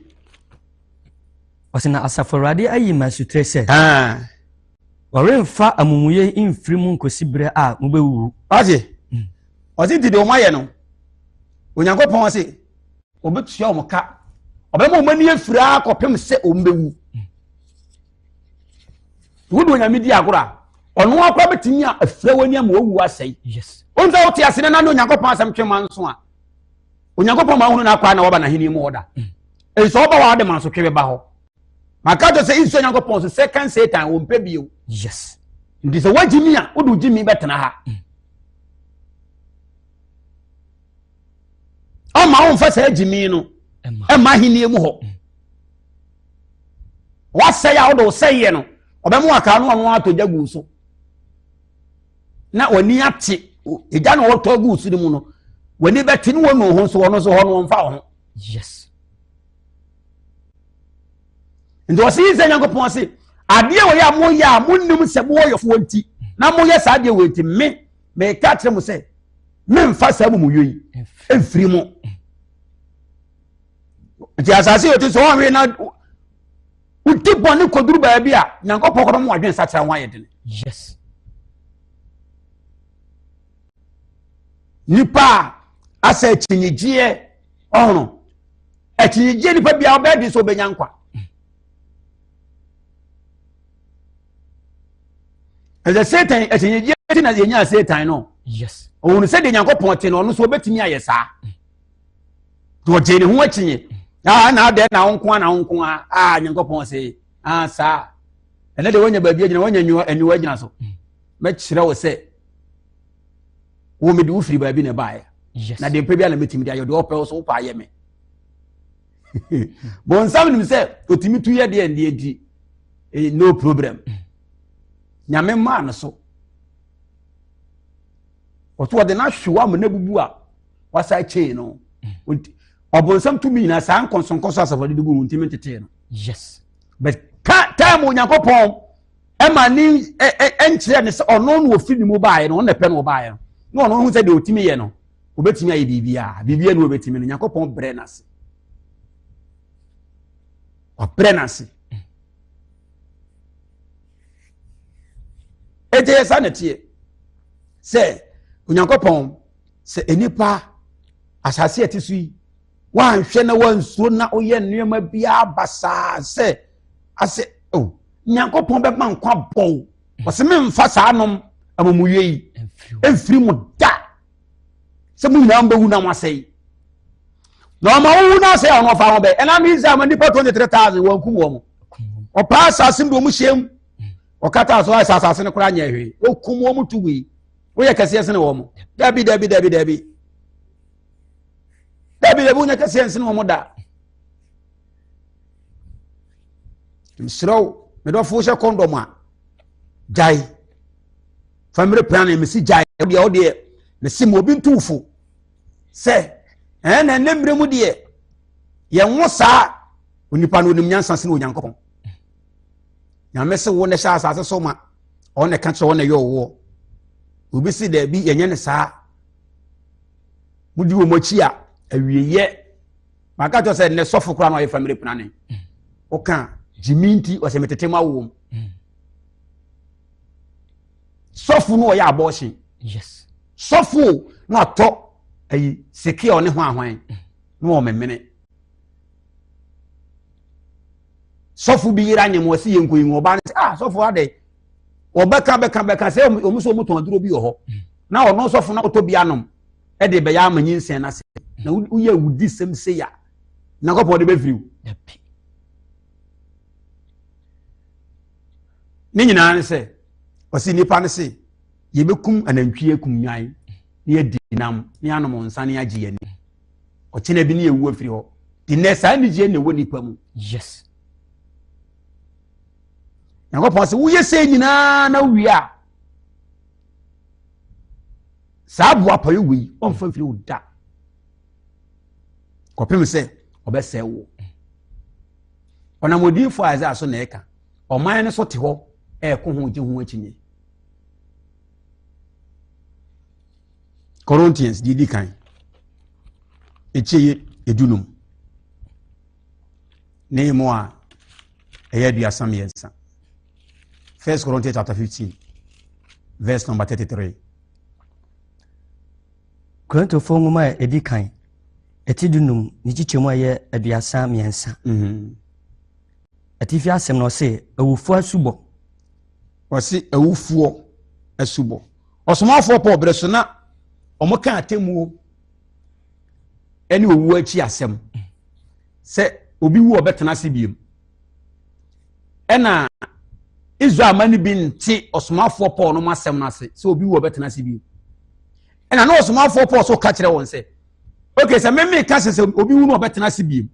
osina asaforade ayi masutre se oremfa amumuye imfiri mu nkosibere a mubewu ase osi di omo ye no onyankopon ase obetua omoka obema omani afira akopem se ombewu wudu onyame di agora ono akwa betimi a afira wani am owu asai yes onza oti asene na onyankopon asem twema nso a onyankopon ma hunu na akwa na woba na hini mu oda enso oba wa de manso twebe ba ho maka to se iso onyankopon so second Satan wo mpe bio yes ndi se wajimi a wudu jimi betena ha o ma won fa se jimi no e ma hini mu ho wasa ya wodo seye no obemu aka no ono atojagu so na oni ate eja no woto agu so mu no wani betini wonu ho so wono so hono mfa ho yes ndo si ze nyankopon se ade we ya moya munnim se bo yofo nti na moya sa ade we nti me ka kire mu se me mfa sa mu yoyi emfiri mu ti asase yo ti so ho we na uti boni koduru ba bia nyankopon ko mo adwen sa kire ho ayede yes nipa asa chinyijie ono chinyijie nipa bia obedi so benyankwa eze Satan chinyijie ti na yenya Satan no yes onu se de nyankopon ti no no so obetimi ayesa to je ne ho achinye na de na nko a nyankopon se sa ene de wonya babia gina wonya anyiwa gina so me kire wo se wo me de wo firi baabi na baaye yes na de mpa bia na metimi de ayo de opel so pa aye me bon sam nim se otimi tu ye de ende edi no problem nyame ma no so oto de na hwewa mo na bubu a wasa chee no obon sam tu mi na san konsonkoso asafo de bubu ntimi tete no yes but ka time onyankopon e ma ni enkire ne se ono no ofiri mu baaye no na pe no baaye no ono hu se de otimi ye no obetimi aye bibia no obetimi no nyankopon brenase o brenase ete sanete se onyankopon se enipa asase etisui wan hwe na wansuo na oye nneema bia basa se ase nyankopon be ma nkwa bo wose me mfa saa nom amumuye yi emfiri mu da se mu nyina mbewu na wasei na ma wu na se ono fa ho be ena mi za ma nipa 23000 wankum wo mo o pa asase ndo mu hyem o kata so asase ne kura nya hwe o kum wo mu tuwi wo ye kase ese ne wo mo dabi unya kase ese ne wo mo da msiraw me do fo she kondom a jai family planning me si jai o de me si mo bi ntufo se na nembre mu de ye nwo saa onipa no nim nyansa se no Onyankopon nyame se wo ne sha asase so ma o ne ka che wo ne yo wo obi si da bi yenye ne saa mudi wo mochi a awieye maka to se ne sofo kura no ye family planning o kan jiminti o se metetema wo sofo no ya abortion yes sofo no ato ayi seke o ne ho ahwan no o memene sofo bi yira nyem wasi yenkoyin oba sofo ade obeka se omuso muton aduro bi ho na ono sofo na oto bi anom e de be ya amanyin sen na se na uye wudi sem se ya na kopo de be firiw ni nyina ne se osi nipa ne se ye bekum anantwie kum nwan ne adinam ne anom nsa ne agye yani o chena bi ne ewu afiri ho di ne sa ne je ne wo nipa mu yes na kopo se uye se nyina na wia sa bo apayo wi on fa firi oda kopim se obese wo ona modi fo aza so na eka oman ne so te ho ko ho je ho achinye Corinthians di kan echeye edunum ne mo a eya du asam yensa 1 Corinthians chapter 15 verse number 33 Korinto ngoma edi kan eti dunum ni chichemu aye aduasa miensa eti fi asem no se awufo asubo wasi awufuo asubo osomafo Paul breso na omoka atemu eni owu achi asem se obi wu obetena se biem ena Israel mani bi nti osomafo Paul no masem na se obi wu obetena se biem ena no osomafo Paul so ka kire won se okay se meme ka se obi wu no obetena se biem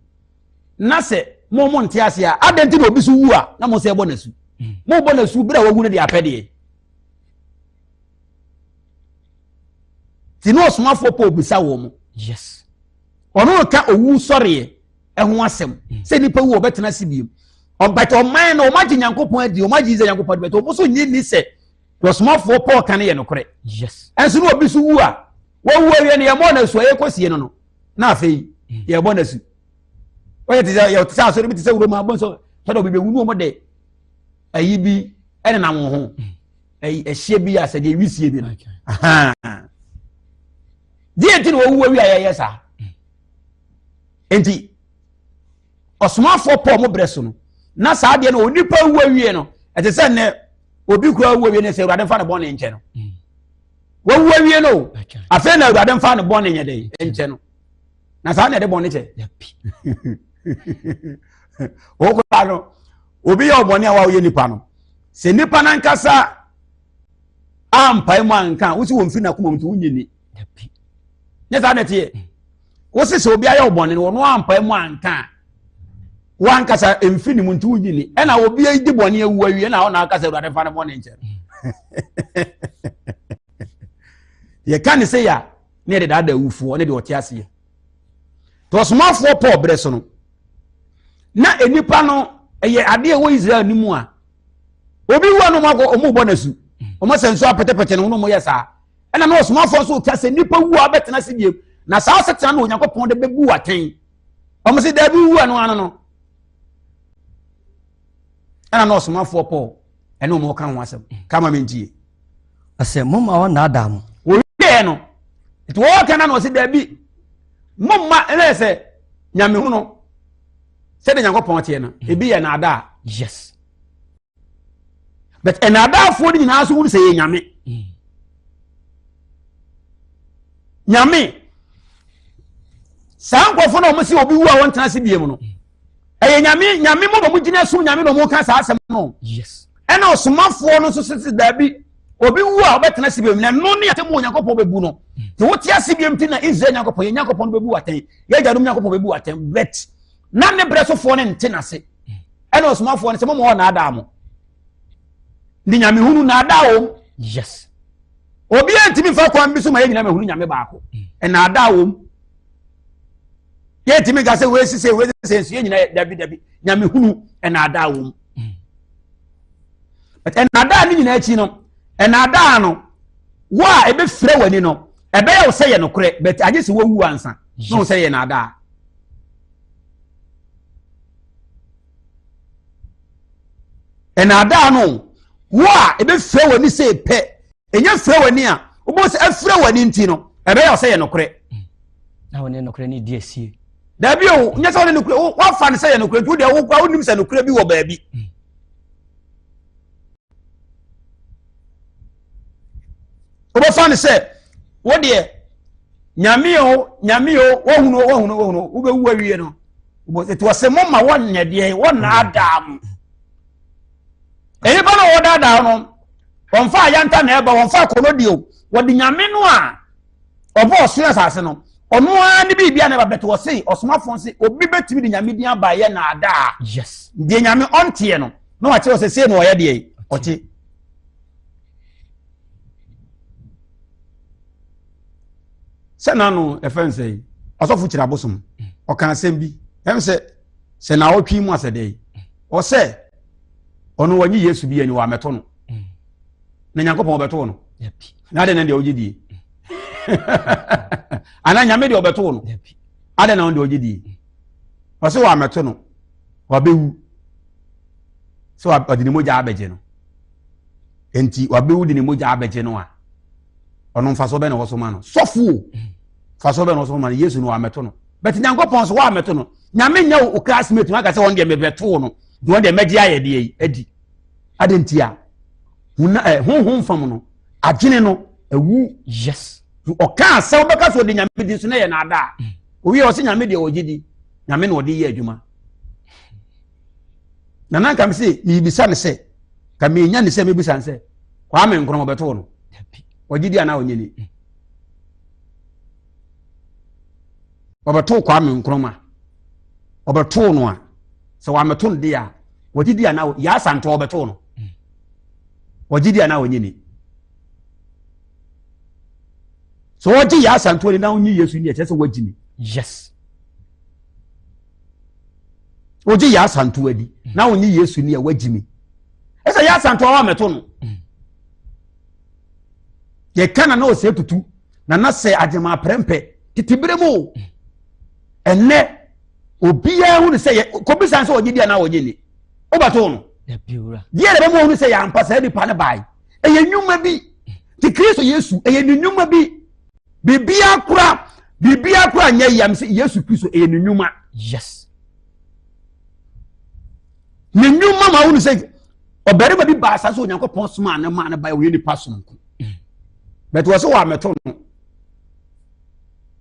na se mo nti ase a adenti na obi so wu a na mo se ebo na su mo bo na su bra wagu ne de apede ti no osomafo Paul bisa wo mo yes ono ka owu sori ho asem se nipa wu obetena se biem but o man no maji Nyankopon adi o maji ze Nyankopon adi but o so nyi ni se osomafo Paul kan ye no kore yes enso no obi so wu a wo wu awie ne ye mo na su ye kosie no na afei ye bo na su oye ti ya tsa so bi ti se wuro ma bon so do bi be wu no mo de ayi bi ene na wo ho ayi ehie bi ase de wisie bi no aha die ti no wu awie ayeye sa enti osomafo Paul mo breso no na saa de no onipa wu awie no ete se ne obi kura wu awie ne se urade fa ne bon ne nche no wo wu awie no afa na urade fa ne bon ne nye de nche no na saa ne de bon ne che o ko no obi ya oboni a wa wo ye nipa no se nipa na nkasa ampai mu anka wo si wo mfi na kuma mtu wunyini ne saa ne tie wo se obi ya oboni no no ampai mu anka wan kasa emfini muntu wunyini ena obi ya di boni ewu awie na ona akasa urade fa ne boni nche ye kan se ya ne de da awufuo ne de otiase ye to somafo Paul breso no na enipa no eye ade wo Israel ni mu a obi wu no mako omu bo na su omo senso apetepete no mo yesa ena no somafo so kase nipa wu abetena se biem na saa setena no Onyankopon de bebu aten omo se da bi wu ano ano no ena no somafo Paul ene mo kan ho asem kama menjie ase mama wona adam wo ye no to wo kan na no se da bi mama ele se nyame hu no se de Nyankopon tie no ebi ye na ada yes but enada fo ni na so wu se ye nyame nyame sankofo na mo se obi wu a won tena se biem no eye nyame mo gina so nyame no mo ka sa asem no yes ena osomafo no so se da bi obi wu a obetena se biem na no ne atemo Onyankopon bebu no te wo tia se biem ti na Israel Nyankopon bebu aten ye jadum Nyankopon bebu aten bet na ne bresofo ne ntena se ena osomafo ne se mo na ada mo ndi nyame hunu na ada o yes obi antimi fa kwan bi so ma ye nyina mahunu nyame baako na ada wom ye timi ga se we sise ye nyina dabi nyame hunu na ada wom but na ada ni nyina achi no na ada no wa ebe frɛ wani no ebe ya wo sɛ ye no korɛ but agye se wo wu ansa no wo sɛ ye na ada na ada no wa ebe frɛ wani sɛ pɛ enya frɛ wani a wo bo sɛ afrɛ wani nti no ebe ya wo sɛ ye no korɛ na woni no korɛ ni die sie dabi o nya sɛ woni no korɛ wa fa ne sɛ ye no korɛ tu de wo kwa wonim sɛ no korɛ bi wɔ baabi obofa ne sɛ wo de nyame o wo hunu wo be wu awie no wo se to sɛ momma wonne de wonna adam enipa no wo dada no wonfa ayanta na eba wonfa konodio wo de nyame no a obo oso asase no ono a ne bibia na ba beto wo se osomafo se obi betimi de nyame din aba ye na ada yes de nyame ontie no no wa che wo se no ye de oche senano efense asofu kira bosom o kan asem bi em se na otwi mu asede o se ono wanyi Yesu bi ani wa meto no na Nyankopon obeto no na de na de ogidi ana nyame de obeto no ade na on de ogidi o se wa meto no wa bewu so wa odini moja abeje no enti wa bewu de ni moja abeje no a ono mfa so be na wo so ma no sofu fa so be no so ma Yesu no wa meto no but Nyankopon so wa meto no nyame nya o classmate no aka se won de mebeto no de won de magi ayede adi adentia honhom fam no agene no awu yes o ka se obeka so de nyame di so na ye na ada o wi o se nyame de ogidi nyame no de ye adwuma na nan kam se yibisa ne se kam enya ne se mebisa ne se kwa me nkron obeto no ogidi ana onyeni obeto kwa me nkron obeto no a se wa meto de a ogidi ana ya santo obeto no ogidi ana onyeni so ogi ya santo ni na onyi Yesu ni e chese wagimi yes ogi ya santo adi na onyi Yesu ni e wagimi ese ya santo wa meto no ye kana na o se tutu na se agema prempe titibiremu enne obia hu ne se ko bisan se ogidi ana onyeni obato no ya biura die le be hu ne se ya ampa se nipa ne bai eye nwuma bi ti Kristo Yesu eye nwuma bi bibia kura nya yam se Yesu Kristo eye nwuma yes nwuma ma hu ne se obereba bi ba asase Onyankopon soma na ma na bai we nipa somko but wo so wa meto no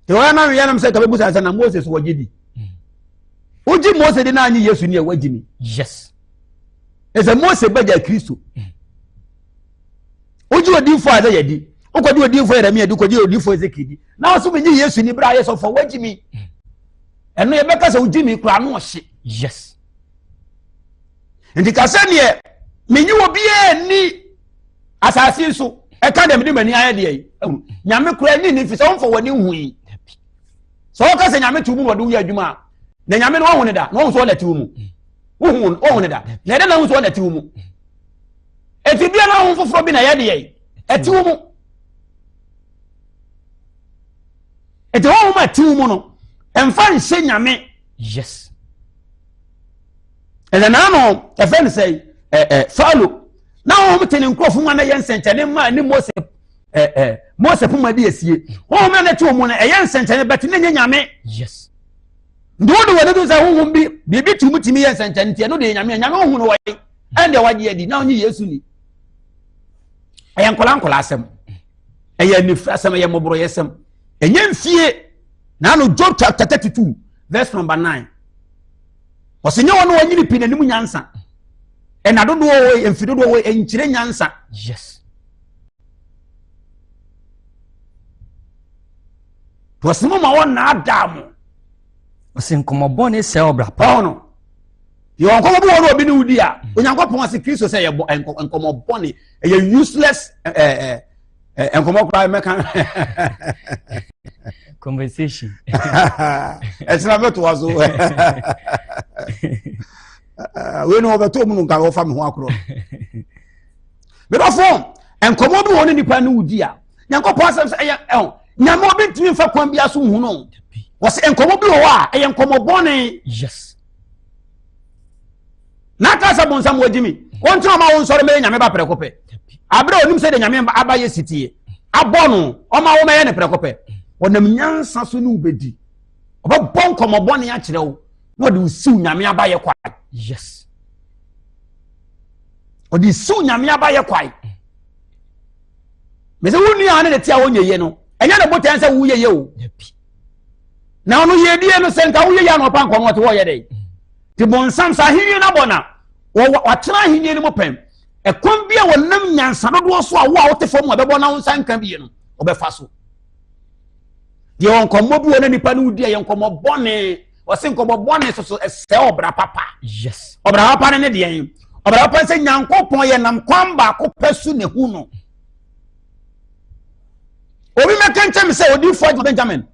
te wa na wiyanam se ka be busa se na Moses wogidi oji Moses de na anyi Yesu ni e wagimi yes ese Moses baja Kristo oji odinfo aza yedi okodi odinfo Yeremia di okodi odinfo Ezekidi na oso menyi Yesu ni bra yeso fo wagimi eno ye beka se ojimi kura no hye yes ndika se ne menyi obi ni asase so e ka dem di mani aye de nyame kura ni fi se wonfo wani hui so ka se nyame tumu wode wi adwuma na nyame no ho ne da no so lati mu wo ne da na de na so lati mu eti bia na ho foforo bi na ye de eti mu eti ho ma ti mu no emfa nse nyame yes ele na no e fe ne sei Falo na ho mtene nkrofo ma na ye nsentene ma ni Mose puma di esie ho ma na ti mu na ye nsentene bet na nya nyame yes ndo do wode do sa honhom bi tumutimi ye nsentene tie no de nyame ho no wai ende wagye adi na onyi Yesu ni eye nkola asem eye nifra asem eye moboro yesem enye mfie na no Job chapter 32 verse number 9 osenye wono wanyini pi na nimu nyansa ena dodo wo emfidodo wo enchire nyansa yes to simo ma wona adamu osin komobone se obra pa no yo nkomo bo wo obi ni wudi a Onyankopon ase Kristo se ye enkomobone ye useless enkomo kra meka conversation esna beto wazo we no beto mu nka wo fa me ho akro me do fo enkomo bi woni nipa no wudi a nyankopon asem se nyame obentimi fa kwan bia so hu no wo se enkomo bi wo a enkomo bone yes na ka sa bonsam wodimi won tuma ma won soro me nyame ba prekope abra onim se de nyame abaye sitie abono o ma wo me ye ne prekope wonam nyansa so ne ubedi obabon komo bone a kire wo no de usiw nyame abaye kwa yes o de usiw nyame abaye kwa me se woni ane de tia wonye ye no enya de botan se wo ye ye o na ono ye die no se nka wo ye ya no pa nko no te wo ye de ti bonsam sa hinni na bona wa tena hinni ni mo pem ekon bia wonam nyansa dodo so a wo a wote fom obebo na wonsa nka bie no obefa so de onkomo bi wona nipa no udi yenkomo bone wose nkomo bone so ese obra papa yes obra papa ne de yen obra papa se nyankopon ye nam kwamba ko pesu ne hu no obi mekenche me se odi fo Benjamin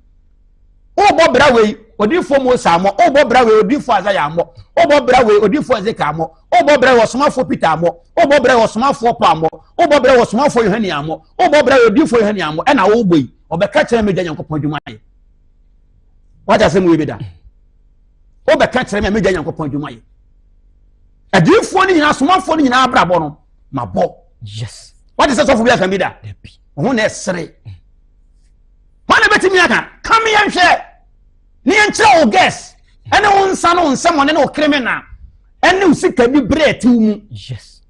o bo bra we odi fo Musa mo o bo bra we odi fo Azaya mo o bo bra we odi fo Ezeka mo o bo bra we soma fo Peter mo o bo bra we soma fo Paul mo o bo bra we soma fo Yohania mo o bo bra we odi fo Yohania mo e na wo gboi obeka kire me Nyankopon dwuma ye waja se mu we bida obeka kire me Nyankopon dwuma ye adi fo ni nyina soma fo ni nyina abrabo no mabo yes waja se so fo bia kan bida ho na esere wane betimi aka come here hwe ni enche o guess ene won nsa no nsem one no criminal ene usika bi bread mu yes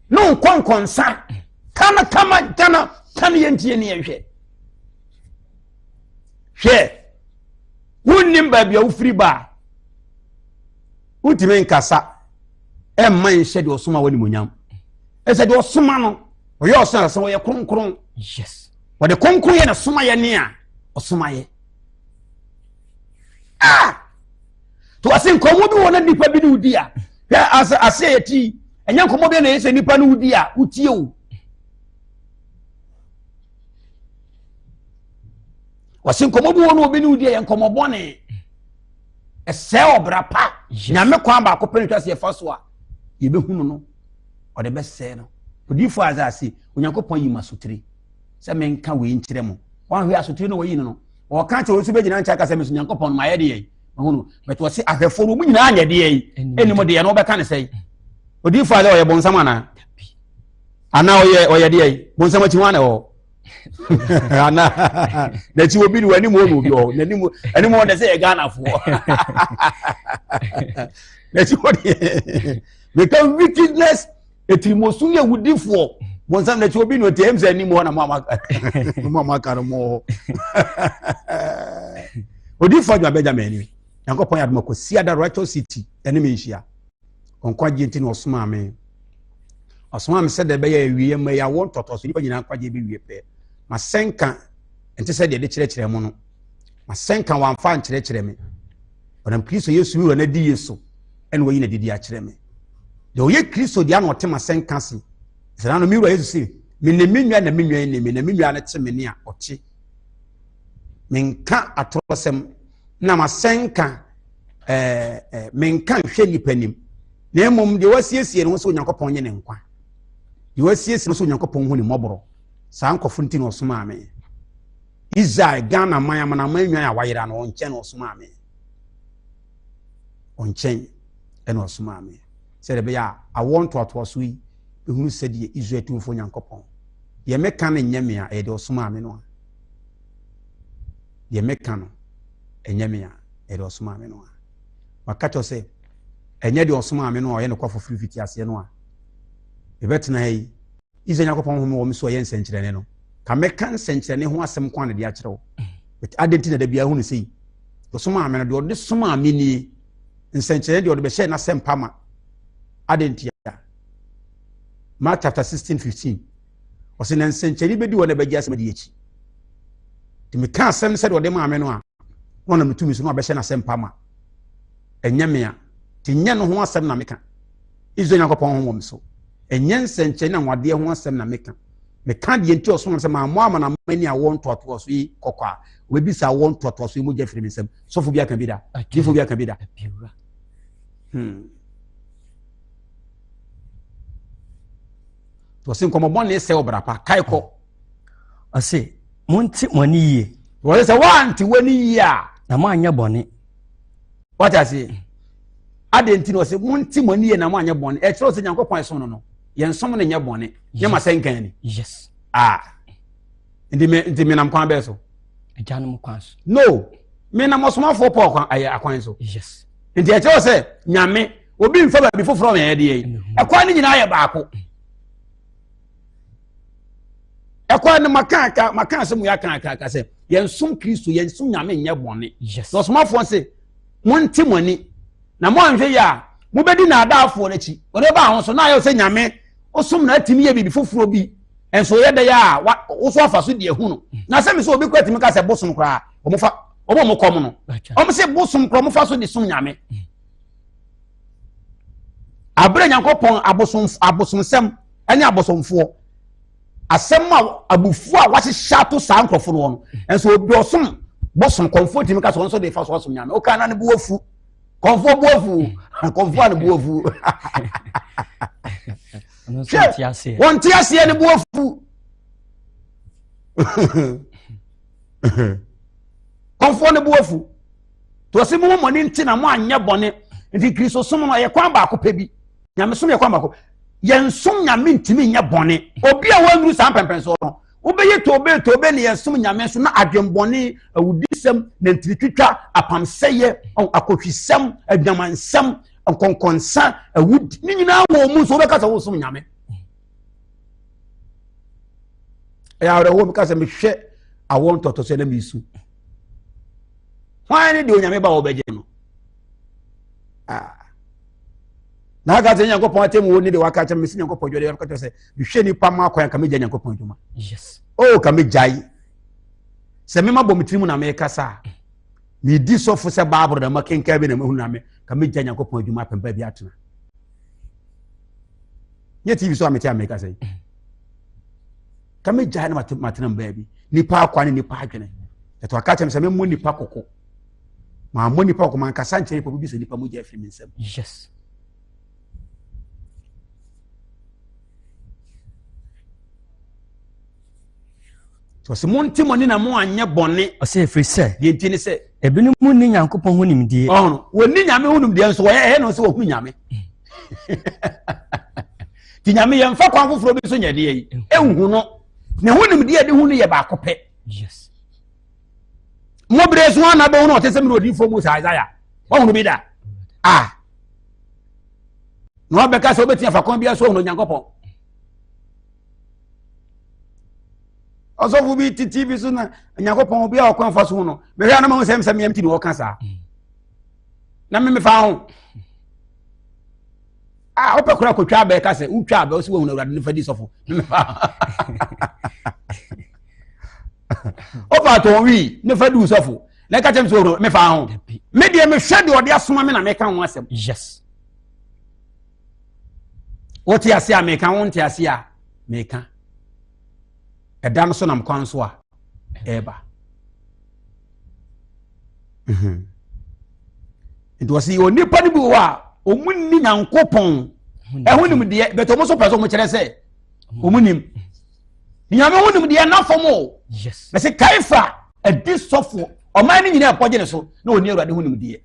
no konkonsa kana yentie ne hwe wonnim ba bia wo free ba utime nkasa man hye de osoma wani monyam ese de osoma no oye osoma so ye kronkron yes wode kronkron ye na soma ye ne a osoma ye to asin komo bi wona nipa bi ne udi a ase yeti enya komo bi na yese nipa ne udi a utie o wasin komo bi wona obi ne udi a enkomo bone ese obra pa nyame kwa ba ko penetwa se faso a ye behunu no ode be se no odifo azase onyankopon yi masotire se menka we nkire mo wan hwe asotire no we no o ka che osu be gina ncha ka se mesu nyankopon ma ye de yi hunu beto se ahwefo no mu nyina anya de yi enimo de ye no be ka ne sei odifo aza oye bonsam ana oye de yi bonsam chi wana o ana na chi obi ni wani mo no bi o ani mo de se Ghana fo na chi odi because wickedness etimosu ye wudifo bonsam na chi obi no te emse ani mo na mama karo mo odifo gba Benjamin ni yankopon ya dum ko sia da righteous city ene me nhia onkwaje nti no osoma me se de be ya wiye ma ya won totoso ni nyina kwaje be wiye pe ma senka enti se de kire mu no ma senka wan fa nkire me onam Kristo Yesu mi wona di Yesu ene wo yi na didi a kire me de oye Kristo dia na otema senka si se na no mi Yesu si me ne menwa na menwa ne me na menwa na te me ne a oche menka atrosem na ma senka menka hwe nipanim na emom de wasiesie no so Onyankopon nye ne nkwa de wasiesie no so Onyankopon hu ne moboro saa nkofo nti no osoma ame Israel Ghana man manwa ya wayira no onche no osoma ame onchen eno osoma ame se de be ya awon to so yi ehunu se de Israel tumfo Onyankopon ye meka ne nyame a e de osoma ame no ye meka no enyame a e de osoma ame no wakacho se enye de osoma ame no ye ne kwafo frifiti ase no a e betena yi Israel Onyankopon hu wo so ye nsenkyerene no ka meka nsenkyerene ho asem kwa ne de a kyerɛw but identity na da bia hu ne sei osoma ame no de ode soma ame ni nsenkyerene de ode be hye na sempama identity ya Mark chapter 16:15 ose na nsenkyerene bedi wo na bagi asem de echi de meka asem se de ode ma ame no a wona metumi so no be hye na sempama enyame a ti nya no ho asem na meka Israel Onyankopon ho wo so enye nsenkyerene na wade ho asem na meka me can't the entire someone say my mom and many I want to us we cocoa. We be sa want to us we move Jeffrey himself. So phobia can be that. Phobia can be that. To sin come born say obrapa kaiko. I say monti money ye. What is a one to 1 year? Na mo anya boni. What I say? I didn't know say monti money na mo anya boni. E tro say Nyankopon so no. Yen som na nya boni. Ye ma senkan ni. Yes. Ndi me nam kwan be so. Ejanum kwan so. No. Me na mosoma fo Paul kwan akwan so. Yes. Ndi e tro say nyame obi mfa ba bi foforo me ye de yi. E kwan ni nyina ye baako. Ekwa ne maka se mu ya kan se yen sum Kristo yen sum nyame nya bone. Yes. So smafo se monti moni na mo anhwe ya mo bedi na adaafo na chi. Ore ba ho so na ayo se nyame osum na atimi ye bibi foforo bi. Enso ye de ya wo so afa so de ehu no. Na se me so obi kwatimi ka se bosom kra. Omo kom no. Omo se bosom kra mo fa so de sum nyame. Abre Nyankopon abosom sem ene abosomfo. Asema abufu a wase shato sa nkrofo no enso obi osom bosom comfort mi ka so nso de fa so osom nyame o ka na ne buofu comfort buofu comfort ne buofu won ti ase ne buofu comfort ne buofu to se mo moni nti na mo anya bone nti Kristo som no ye kwan ba ko pebi nyame som ye kwan ba ko yensum nyame ntimi nya bone obi a wanru san pempenso no obeye tobe ne yensum nyame so na adwembone awudisem na ntiritwitwa apamseye akotwisem adwamansem konkonsa awud ni nyina wo mu so obeka sa wo sum nyame ya ore wo meka sa me hwe awon toto so na misu why ni de onyame ba wo beje no na ga te Nyankopon atemu woni de waka cha mesi Nyankopon jode ka se hwe ni pa ma akwan ka me gya Nyankopon djuma. Yes. Oh ka me jai se me mabom tirimu na me kasa me di sofo se baabro da makenka bi na mahu na me ka me gya Nyankopon djuma pemba bi atena nye TV so ameti ameka se ka me jai na matena mba bi nipa akwan nipa adwene eto aka cha me se me mo nipa kokko ma mo nipa kokko man kasa nche nipa bi se nipa mo gya afiri nsem. Yes. So se monti moni na mo anya bone o se free say de ntini se ebinu mu ni Nyankopon ho nimdie no woni nyame ho nimdie nso ye no se wo hu nyame ti nyame ye mfa kwan foforo bi so nya de yi ehu no ne ho nimdie de hu no ye ba kope. Yes. Mo bre so na be hu no te se mi odi fo mu sa Isaiah wo hu bi da no be ka se obeti afa kwan bia so hu no Nyankopon also fu bi TV so na Nyankopon obi a okwan fa so no me hwa na ma hu sem yamti ni wo kan sa na me fa ho opekura ko twa be ka se utwa be o si wo hu na urade ni fa di sofo me fa ofa to wi ni fa du sofo na ka tem so me fa ho me de me hwe de ode asoma me na me kan ho asem. Yes. Oti ase a me kan won ti ase a me kan edam so nam kwan so a eba it was oni pa ni bi wa omunni Nyankopon ehunim de beto mo so peso mo kire se omunim nyame hunim de na fomo. Yes. Be se kaifa edisofo o man ni nyina apoje ne so na oni Awurade hunim de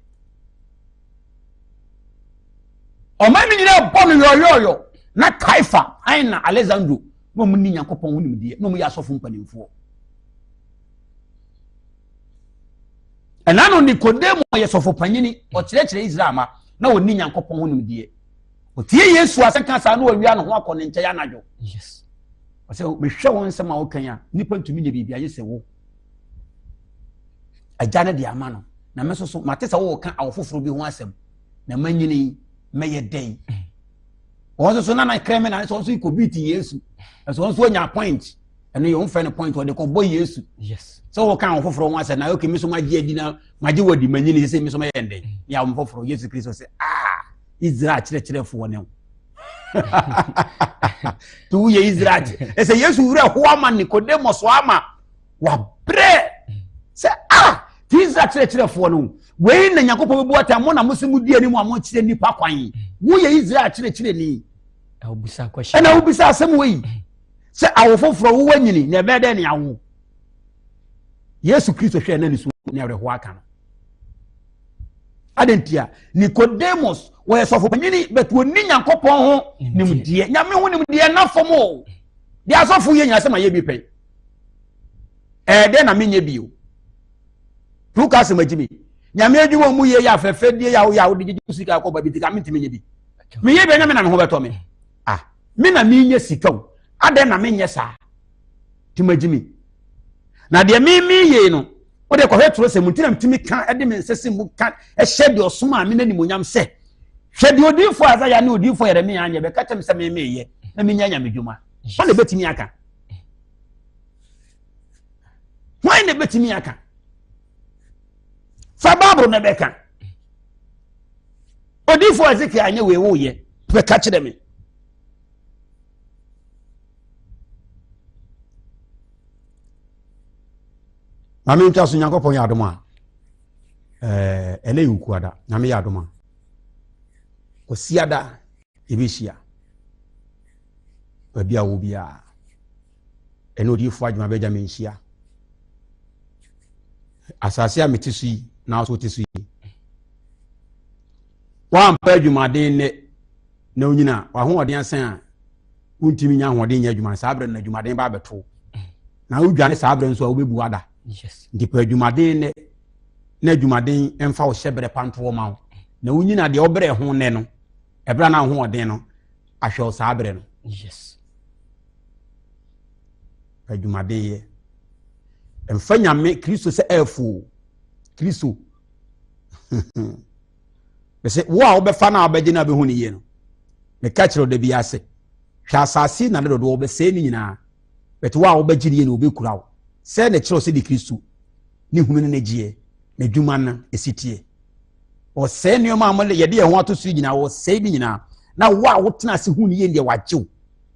o man ni nyina bonu yoyoyo na kaifa aina Alexandro no munni Nyankopon hunim de no mu ya sofo mpanimfo enano Nikodemo ye sofo panyini o kire Israel ma na oni Nyankopon hunim de o tie Yesu asenka sa na o wia no ho akọ ne nche ya najo. Yes. O se me hwe won sema o kan ya nipa ntumi nya bibia ye se wo ajana de amano na meso so mate se wo kan awofoforo bi ho asem na manyini meye den o so na kreme na so ikobiti Yesu so nya point eno ye unfa ne point o de ko boy Yesu. Yes. So wo kan awofoforo ho asem na okay mi so magie adi na magie wadi manyini se mi so maye den ya awofoforo Yesu Kristo se Israel kire fo woni Tu ye Israel. Ese Yesu wure ho ama Nicodemus wo ama wa bre. Se ti Israel chire no. We na Yakobon bebu atam na musimu die ni mu amo chire nipa kwan. Wo ye Israel chire ni. Obusa question. Na obisa asem we. Se awofoforo wo wanyini na ebe de ne awo. Yesu Kristo hwe na ni so ne areho aka no. Adentia Nicodemus wo yesofo panyini betu oni Yakobon ho nimdie. Nyame ho nimdie na fomo. Di asofo ye nya asema ye bi pen. De na menye bio. Lucas majimi. Nyame adwuma mu ye ya fefe die ya wo de sika akoba bi tika mentime nye bi. Me ye be nyame na me ho beto me. Me na menye sika o. Ade na menye sa. Timajimi. Na de me ye no. O de ko hetro se muntina mtimi kan ede me nsese mu kan ehye de osoma me na nimonyam se. Hwe de odifo Azaya ne odifo Yeremia anye be katem se me ye na menya nyame dwuma. Why ne betimi aka? Why ne betimi aka? Fababro na beka. Odifo Ezekiel anye we wo ye. Be ka kire me. Mami ntaso Nyankopon ya adoma. Ele yukuada. Nyame ya adoma. Osiada ebishia. Babia wo bia. Eno odifo adwuma beja menhia. Asase a metisi na so tisi. Wa ampa adwumaden ne na onyina wa ho oden asan a untimi nya ho oden nya adwuma sabre na adwumaden ba beto. Na udwane sabre nso a obebu ada. Yes. Ndipo adwumaden ne na adwumaden emfa wo hyebere panto ma wo. Na onyina de obere ho ne no. Ebra na ho oden no ahwe sabre no. Yes. Adwumaden ye. Emfa nyame Kristo se efu. Kristo. Bese wo a obefa na abaje na behu ni ye no. Me ka kire de bia se. Hwa asase na de do obese ni nyina. Bete wo a obaje ni ye no obekura wo. Se na kire se di Kristo. Ni hunu ne gie. Na dwuma na esitie. O se ni o ma amole ye de ho atosu nyina wo se ni nyina. Na wo a wo tena se hu ni ye ndi wajew.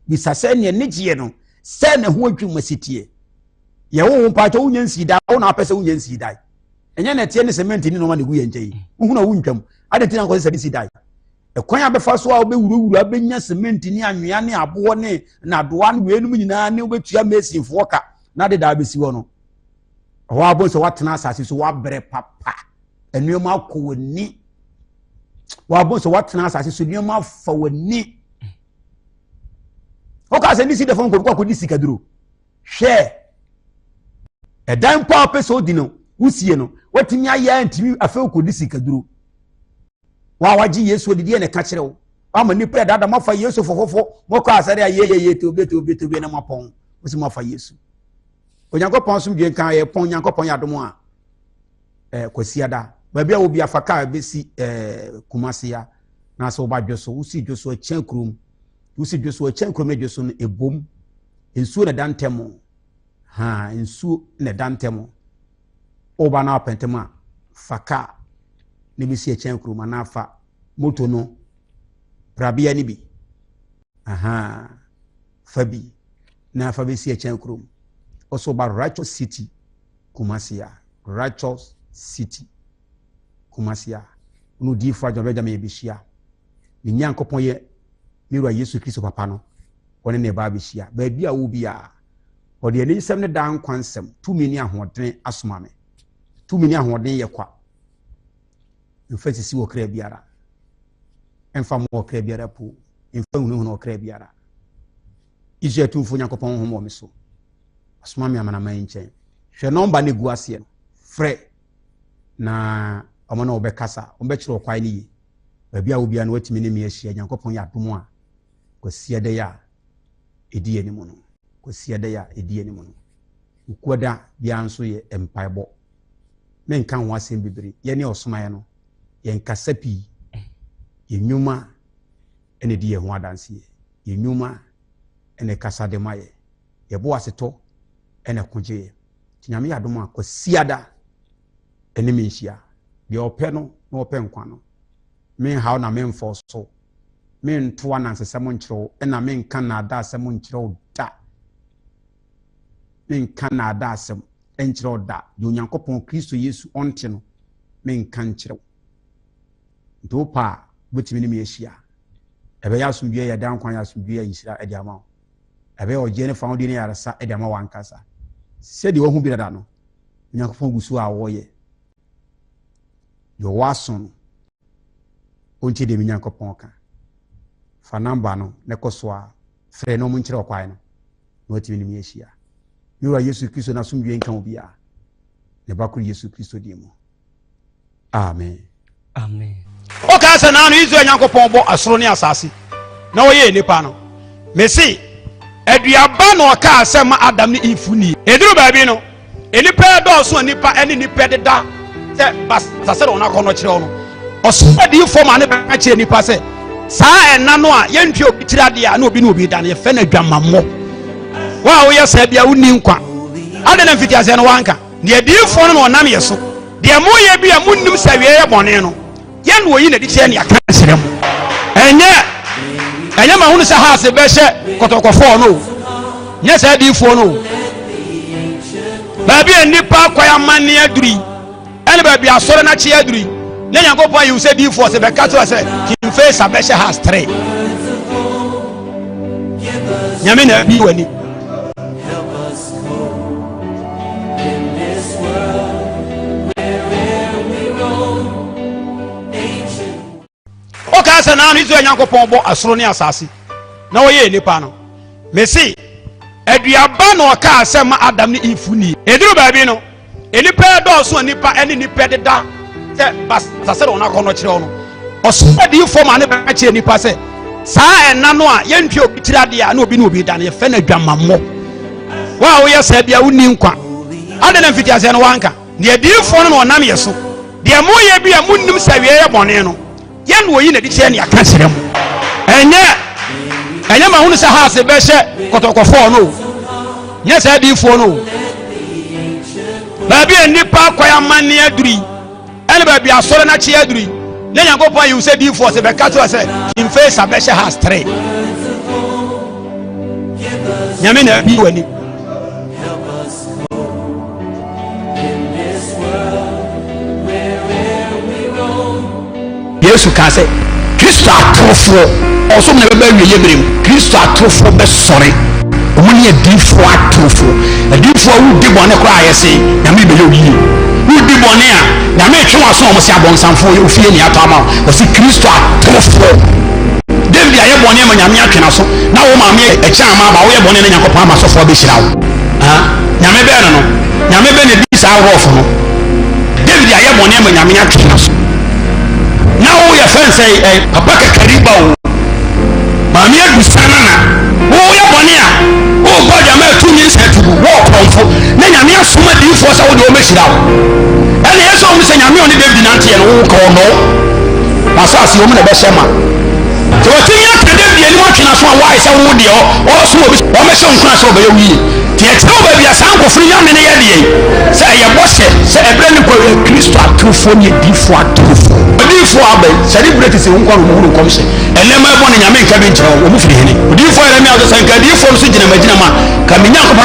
Bisa se ne ne gie no. Se na ho adwuma esitie. Ye wo mpacho unya nsida wo na apese unya nsida enye na tie ne cement ni no ma ne gu ye nkyei hu na wuntwam ade tina ko se nsida ekwan abefa so a obewuruwuru abenya cement ni anwea ne abo ne na doa ne wenum nyina ne obetua mesinfo ka na de da besi wo no ho abo so watena asase so wabre papa enuoma akowani wa abo so watena asase so enuoma afa wani o ka se ni si de fon ko di sikaduro hwe edan pa peso di no usie no watimi aya ntimi afa ko di sikaduro wa waji Yesu odidi ne ka kire wo ama ni pre dada mafa Yesu fofofo moko asare aye to be na mapon usi mafa Yesu Onyankopon sum dwen kan ye pon Onyankopon ya domo a kwasiada ba bia obi afaka besi kumasia na so ba dwoso usi dwoso chenkrum usi dwoso chenkrum dwoso no ebom ensuo na dantemo ensuo ne dantemo oba na apentema faka ne bisi chenkrum na afa moto no prabia ni bi fabi na afa bisi chenkrum also ba Righteous City Kumasia Righteous City Kumasia no di fa jobeja me bishia ni Nyankopon ye miru Yesu Kristo papa no one ne ba bishia ba bia wo bia o de ani sem ne dan kwansem tumi ni ahoden asoma me tumi ni ahoden ye kwa mfasisi wo kra biara emfa mo kra biara po emfa hunu kra biara ije tumfo Nyankopon ho mo me so asoma me amana man nchen hwe number ne gu ase no fre na omona obekasa ombekire okwai ni ba bia wo bia na watimi ne me ahia Nyankopon ya dom a kwasia de ya edi enimu no kwasiade ya edi enimu no ukwada bia nso ye empaibo menka ho asem bibiri ye ne osoma ye no ye nkasa pi ye nyuma ene di ye ho adanse ye nyuma ene kasa de maye ye bo aseto ene koje tinyame ya dom a kwasiada ene menhia de ope no na ope nkwa no men haw na men fo so men to anansesem nkyerɛw ɛna men kan na ada asɛm nkyerɛw da men kan na ada asɛm nkyerɛw da de Onyankopɔn Kristo Yesu ɔnte no men kan nkyerɛw do pa botimi ne me ahyia ɛbɛyɛ asomdwe yɛ dan kwan asomdwe yɛ nhyira ɛde ama wo ɛbɛyɛ ɔgye ne fa wo de ne yaresa ɛde ama wankasa sɛdeɛ wahu bi dada no Onyankopɔn gu so a wɔyɛ yo waso no onti de Onyankopɔn ka fa namba no ne kɔso a frɛ no mu nkyerɛ ɔkwan no na watimi ne me ahyia Yura Yesu Kristo na asomdwe nka wo bia ne bakuru Yesu Kristo di mu amen amen. Okay, so now Israel Nyankopɔn bɔ asoro ne asase na wɔyɛ nipa no mesi aduaba na ɔka asɛm Adam ne Eve ni eduru baabi no enipa dɔɔso nipa ɛne nipa deda sɛ bas sase de wɔn akɔ no kyerɛ no ɔso de form ane bɛka kyerɛ nipa sɛ saa ɛna no a yɛntwe obi tira de a na obi ne obi da no yɛfɛ na adwamammɔ wa a woyɛ saa bia wonni nkwa ade na mfiti asɛ no wanka deɛ diifo no na ɔnam yɛ so deɛ moyɛ bi a munnim sɛ wie yɛ bɔne no yɛn wo yi na di kyerɛ ne aka kyerɛ mu ɛnyɛ ma hunu sɛ ha ase bɛhyɛ kɔtɔkɔfɔɔ no nyɛ sɛ diifo no baabi a nipa akɔyɛ amanne aduri ɛne baabi asɔre no akye aduri ne Nyankopɔn yi wo sɛ diifo sɛ bɛka kyerɛ sɛ kimfe sa bɛhyɛ ha astere nyame na bi wani Okasa na Israel Nyankopɔn bɔ asoro ne asase na wɔyɛ nipa no mesi aduaba na ɔka asɛm Adam ne Eve ni eduru baabi no enipa dɔɔso nipa ɛne nipa deda sɛ bas sase de wɔn akɔ no kyerɛ no ɔso de form ane bɛka kyerɛ nipa sɛ saa ɛna no a yɛntwe obi tira de a na obi ne obi da no yɛfɛ na adwamammɔ wa a woyɛ saa bia wonni nkwa ade na mfiti asɛ no wanka deɛ diifo no na ɔnam yɛ so deɛ moyɛ bi a munnim sɛ wie yɛ bɔne no yɛn wo yi na di kyerɛ ne aka kyerɛ mu ɛnyɛ ma hunu sɛ ha ase bɛhyɛ kɔtɔkɔfɔɔ no nyɛ sɛ diifo no baabi a nipa akɔyɛ amanne aduri ɛne baabi asɔre no akye aduri ne Nyankopɔn yi wo sɛ diifo sɛ bɛka kyerɛ sɛ kimfe sa bɛhyɛ ha astere nyame na bi wani Yesu ka sɛ Kristo atorofoɔ ɔso na bɛbɛ wie yɛbere mu Kristo atorofoɔ bɛsɔre ɔmo ne adiifoɔ atorofoɔ adiifoɔ wodi bɔne koraa ayɛ sɛ nyame bɛyɛ oyiye wodi bɔne a nyame etwe wɔn aso a ɔmo sɛ abɔnsamfoɔ yɛ ofie ne atɔ ama ɔsi Kristo atorofoɔ David ayɛ bɔne ma nyame atwe na so na wo maame ɛkyɛ ama aba woyɛ bɔne na Nyankopɔn ama sɔfoɔ bɛhyira wo nyame bɛɛ no nyame bɛɛ na di saa rɔfo no David ayɛ bɔne ma nyame atwe na so na wo yɛ fɛn sɛ papa kakari ba wo maame adusana na wo yɛ bɔne a wo bɔ gyama atumi nsɛ tugu wo kɔmfo na nyame asoma diifoɔ sɛ wode wɔmɛhyira wo ɛne yɛ sɛ ɔmo sɛ nyame ɔne David nanteɛ no wo ka ɔnɔ asase ɔmo na ɛbɛhyɛ ma sɛ wɔtumi aka David anim atwena so a waayɛ sɛ wo deɛ ɔso ɔmɛhyɛ nkora sɛ ɔbɛyɛ wo yie nti ɛkyerɛ wo baabi a saa nkɔforo nyame ne yɛ deɛ sɛ ɛyɛ bɔhyɛ sɛ ɛberɛ ne kɔ yɛ Kristo atorofoɔ ne diifoɔ atorofoɔ odiifoɔ abɛ celebrate sɛ wo nkɔ no muhuru nkɔmhyɛ ɛnɛma ɛbɔ ne nyame nka bi nkyerɛ wo mu firi hene odiifoɔ yɛrɛ mi a sɛ nka diifoɔ no so gyina magyina ma ka me Nyankopɔn